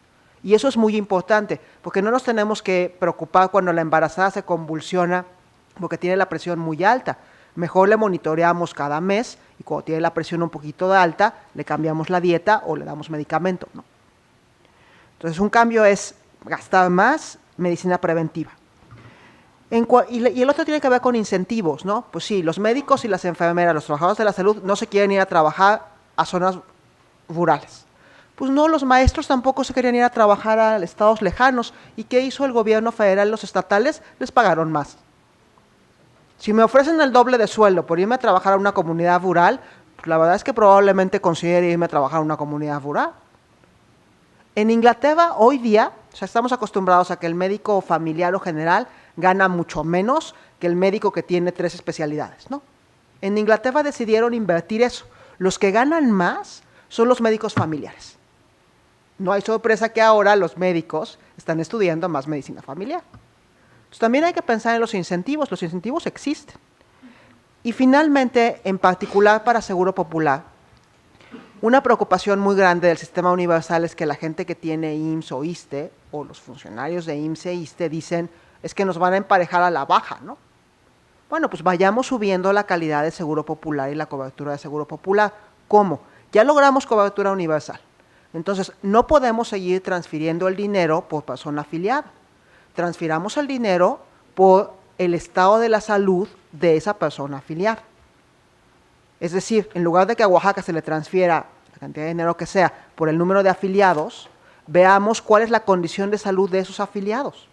Y eso es muy importante, porque no nos tenemos que preocupar cuando la embarazada se convulsiona porque tiene la presión muy alta. Mejor le monitoreamos cada mes y cuando tiene la presión un poquito alta, le cambiamos la dieta o le damos medicamento, ¿no? Entonces, un cambio es gastar más medicina preventiva. Y el otro tiene que ver con incentivos, ¿no? Pues sí, los médicos y las enfermeras, los trabajadores de la salud no se quieren ir a trabajar a zonas rurales. Pues no, los maestros tampoco se querían ir a trabajar a estados lejanos. ¿Y qué hizo el gobierno federal? Los estatales les pagaron más. Si me ofrecen el doble de sueldo por irme a trabajar a una comunidad rural, pues la verdad es que probablemente considere irme a trabajar a una comunidad rural. En Inglaterra, hoy día, o sea, estamos acostumbrados a que el médico familiar o general gana mucho menos que el médico que tiene 3 especialidades, ¿no? En Inglaterra decidieron invertir eso. Los que ganan más son los médicos familiares. No hay sorpresa que ahora los médicos están estudiando más medicina familiar. Entonces, también hay que pensar en los incentivos existen. Y finalmente, en particular para Seguro Popular, una preocupación muy grande del sistema universal es que la gente que tiene IMSS o ISSSTE, o los funcionarios de IMSS e ISSSTE dicen, es que nos van a emparejar a la baja, ¿no? Bueno, pues vayamos subiendo la calidad de Seguro Popular y la cobertura de Seguro Popular. ¿Cómo? Ya logramos cobertura universal. Entonces, no podemos seguir transfiriendo el dinero por persona afiliada. Transfiramos el dinero por el estado de la salud de esa persona afiliada. Es decir, en lugar de que a Oaxaca se le transfiera la cantidad de dinero que sea por el número de afiliados, veamos cuál es la condición de salud de esos afiliados.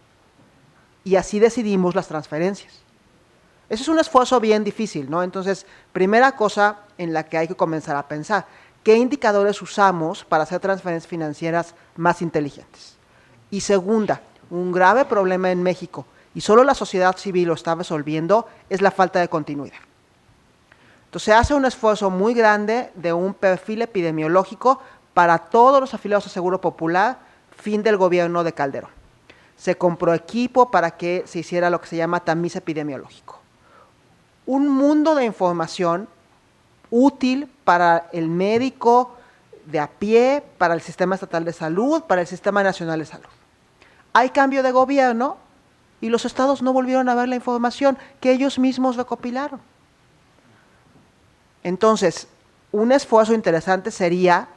Y así decidimos las transferencias. Eso es un esfuerzo bien difícil, ¿no? Entonces, primera cosa en la que hay que comenzar a pensar, ¿qué indicadores usamos para hacer transferencias financieras más inteligentes? Y segunda, un grave problema en México, y solo la sociedad civil lo está resolviendo, es la falta de continuidad. Entonces se hace un esfuerzo muy grande de un perfil epidemiológico para todos los afiliados a Seguro Popular, fin del gobierno de Calderón. Se compró equipo para que se hiciera lo que se llama tamiz epidemiológico. Un mundo de información útil para el médico de a pie, para el Sistema Estatal de Salud, para el Sistema Nacional de Salud. Hay cambio de gobierno y los estados no volvieron a ver la información que ellos mismos recopilaron. Entonces, un esfuerzo interesante sería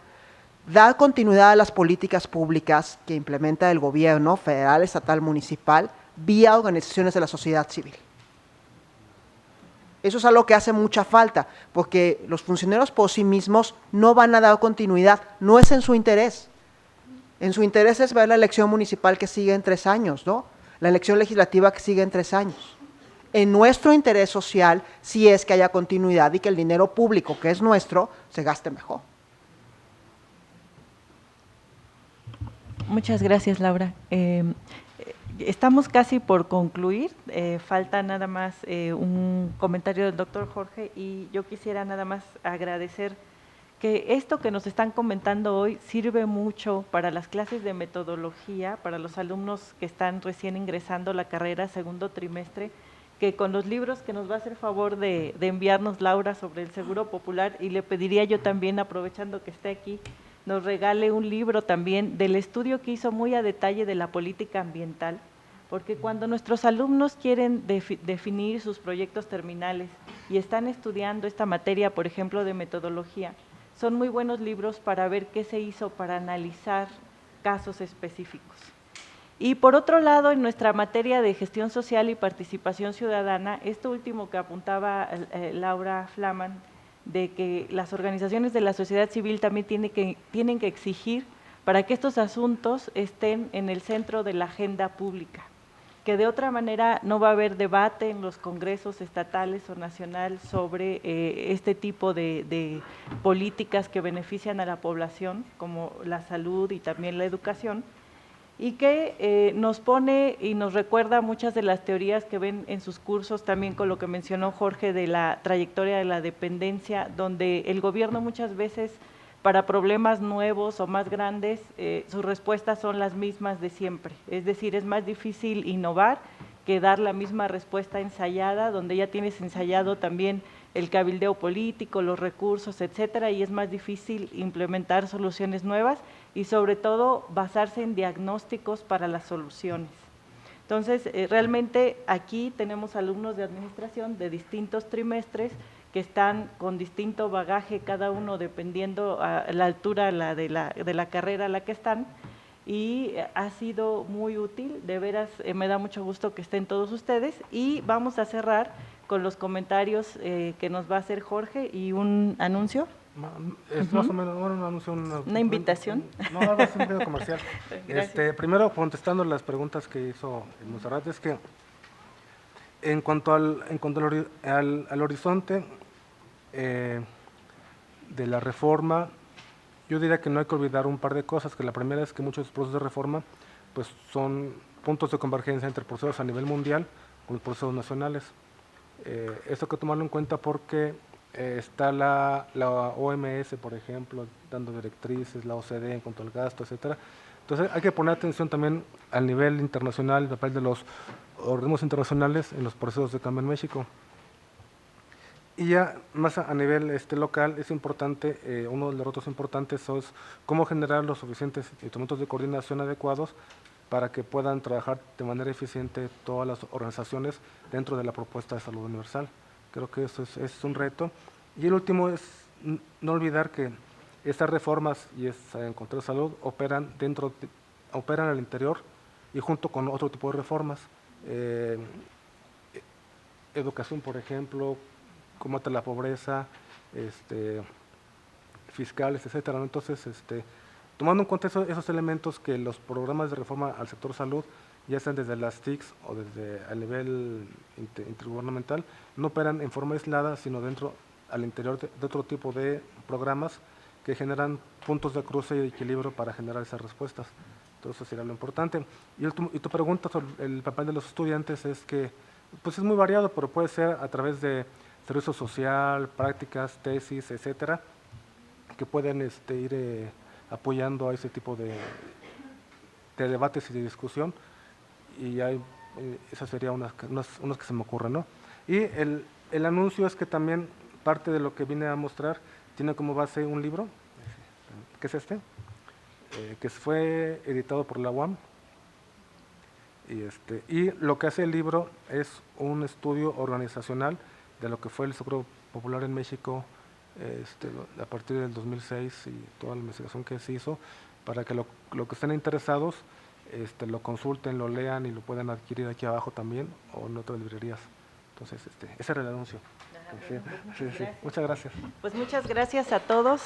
dar continuidad a las políticas públicas que implementa el gobierno federal, estatal, municipal, vía organizaciones de la sociedad civil. Eso es algo que hace mucha falta, porque los funcionarios por sí mismos no van a dar continuidad, no es en su interés. En su interés es ver la elección municipal que sigue en 3 años, ¿no? La elección legislativa que sigue en 3 años. En nuestro interés social, sí es que haya continuidad y que el dinero público, que es nuestro, se gaste mejor. Muchas gracias, Laura. Estamos casi por concluir, falta nada más un comentario del doctor Jorge y yo quisiera nada más agradecer que esto que nos están comentando hoy sirve mucho para las clases de metodología, para los alumnos que están recién ingresando a la carrera, segundo trimestre, que con los libros que nos va a hacer favor de enviarnos Laura sobre el Seguro Popular, y le pediría yo también, aprovechando que esté aquí, nos regale un libro también del estudio que hizo muy a detalle de la política ambiental, porque cuando nuestros alumnos quieren definir sus proyectos terminales y están estudiando esta materia, por ejemplo, de metodología, son muy buenos libros para ver qué se hizo para analizar casos específicos. Y por otro lado, en nuestra materia de gestión social y participación ciudadana, esto último que apuntaba Laura Flaman, de que las organizaciones de la sociedad civil también tienen que exigir para que estos asuntos estén en el centro de la agenda pública, que de otra manera no va a haber debate en los congresos estatales o nacional sobre este tipo de políticas que benefician a la población, como la salud y también la educación, y que nos pone y nos recuerda muchas de las teorías que ven en sus cursos, también con lo que mencionó Jorge de la trayectoria de la dependencia, donde el gobierno muchas veces para problemas nuevos o más grandes, sus respuestas son las mismas de siempre. Es decir, es más difícil innovar que dar la misma respuesta ensayada, donde ya tienes ensayado también el cabildeo político, los recursos, etcétera, y es más difícil implementar soluciones nuevas y sobre todo basarse en diagnósticos para las soluciones. Entonces, realmente aquí tenemos alumnos de administración de distintos trimestres que están con distinto bagaje, cada uno dependiendo a la altura de la carrera a la que están, y ha sido muy útil, de veras me da mucho gusto que estén todos ustedes, y vamos a cerrar con los comentarios que nos va a hacer Jorge y un anuncio. Es más o menos un anuncio, ¿Una invitación? No, algo así, un video comercial. Gracias. Primero, contestando las preguntas que hizo Monserrat, es que en cuanto al horizonte de la reforma, yo diría que no hay que olvidar un par de cosas, que la primera es que muchos procesos de reforma pues son puntos de convergencia entre procesos a nivel mundial con los procesos nacionales. Esto hay que tomarlo en cuenta porque está la OMS, por ejemplo, dando directrices, la OCDE en cuanto al gasto, etcétera. Entonces hay que poner atención también al nivel internacional, el papel de los organismos internacionales en los procesos de cambio en México. Y ya más a nivel local es importante, uno de los retos importantes es cómo generar los suficientes instrumentos de coordinación adecuados para que puedan trabajar de manera eficiente todas las organizaciones dentro de la propuesta de salud universal. Creo que eso es un reto. Y el último es no olvidar que estas reformas y en control de salud operan al interior y junto con otro tipo de reformas. Educación, por ejemplo, combate la pobreza, fiscales, etcétera, ¿no? Entonces, tomando en cuenta esos elementos que los programas de reforma al sector salud, ya sean desde las TICs o desde a nivel intergubernamental, no operan en forma aislada, sino al interior de otro tipo de programas que generan puntos de cruce y de equilibrio para generar esas respuestas. Entonces, eso sería lo importante. Y tu pregunta sobre el papel de los estudiantes es que pues es muy variado, pero puede ser a través de servicio social, prácticas, tesis, etcétera, que pueden ir apoyando a ese tipo de debates y de discusión, y esa sería unas que se me ocurren, ¿no? Y el anuncio es que también parte de lo que vine a mostrar tiene como base un libro, que es que fue editado por la UAM, y lo que hace el libro es un estudio organizacional de lo que fue el Seguro Popular en México a partir del 2006 y toda la investigación que se hizo, para que lo que estén interesados lo consulten, lo lean y lo puedan adquirir aquí abajo también o en otras librerías. Entonces, ese era el anuncio. Sí. Muchas gracias. Pues muchas gracias a todos.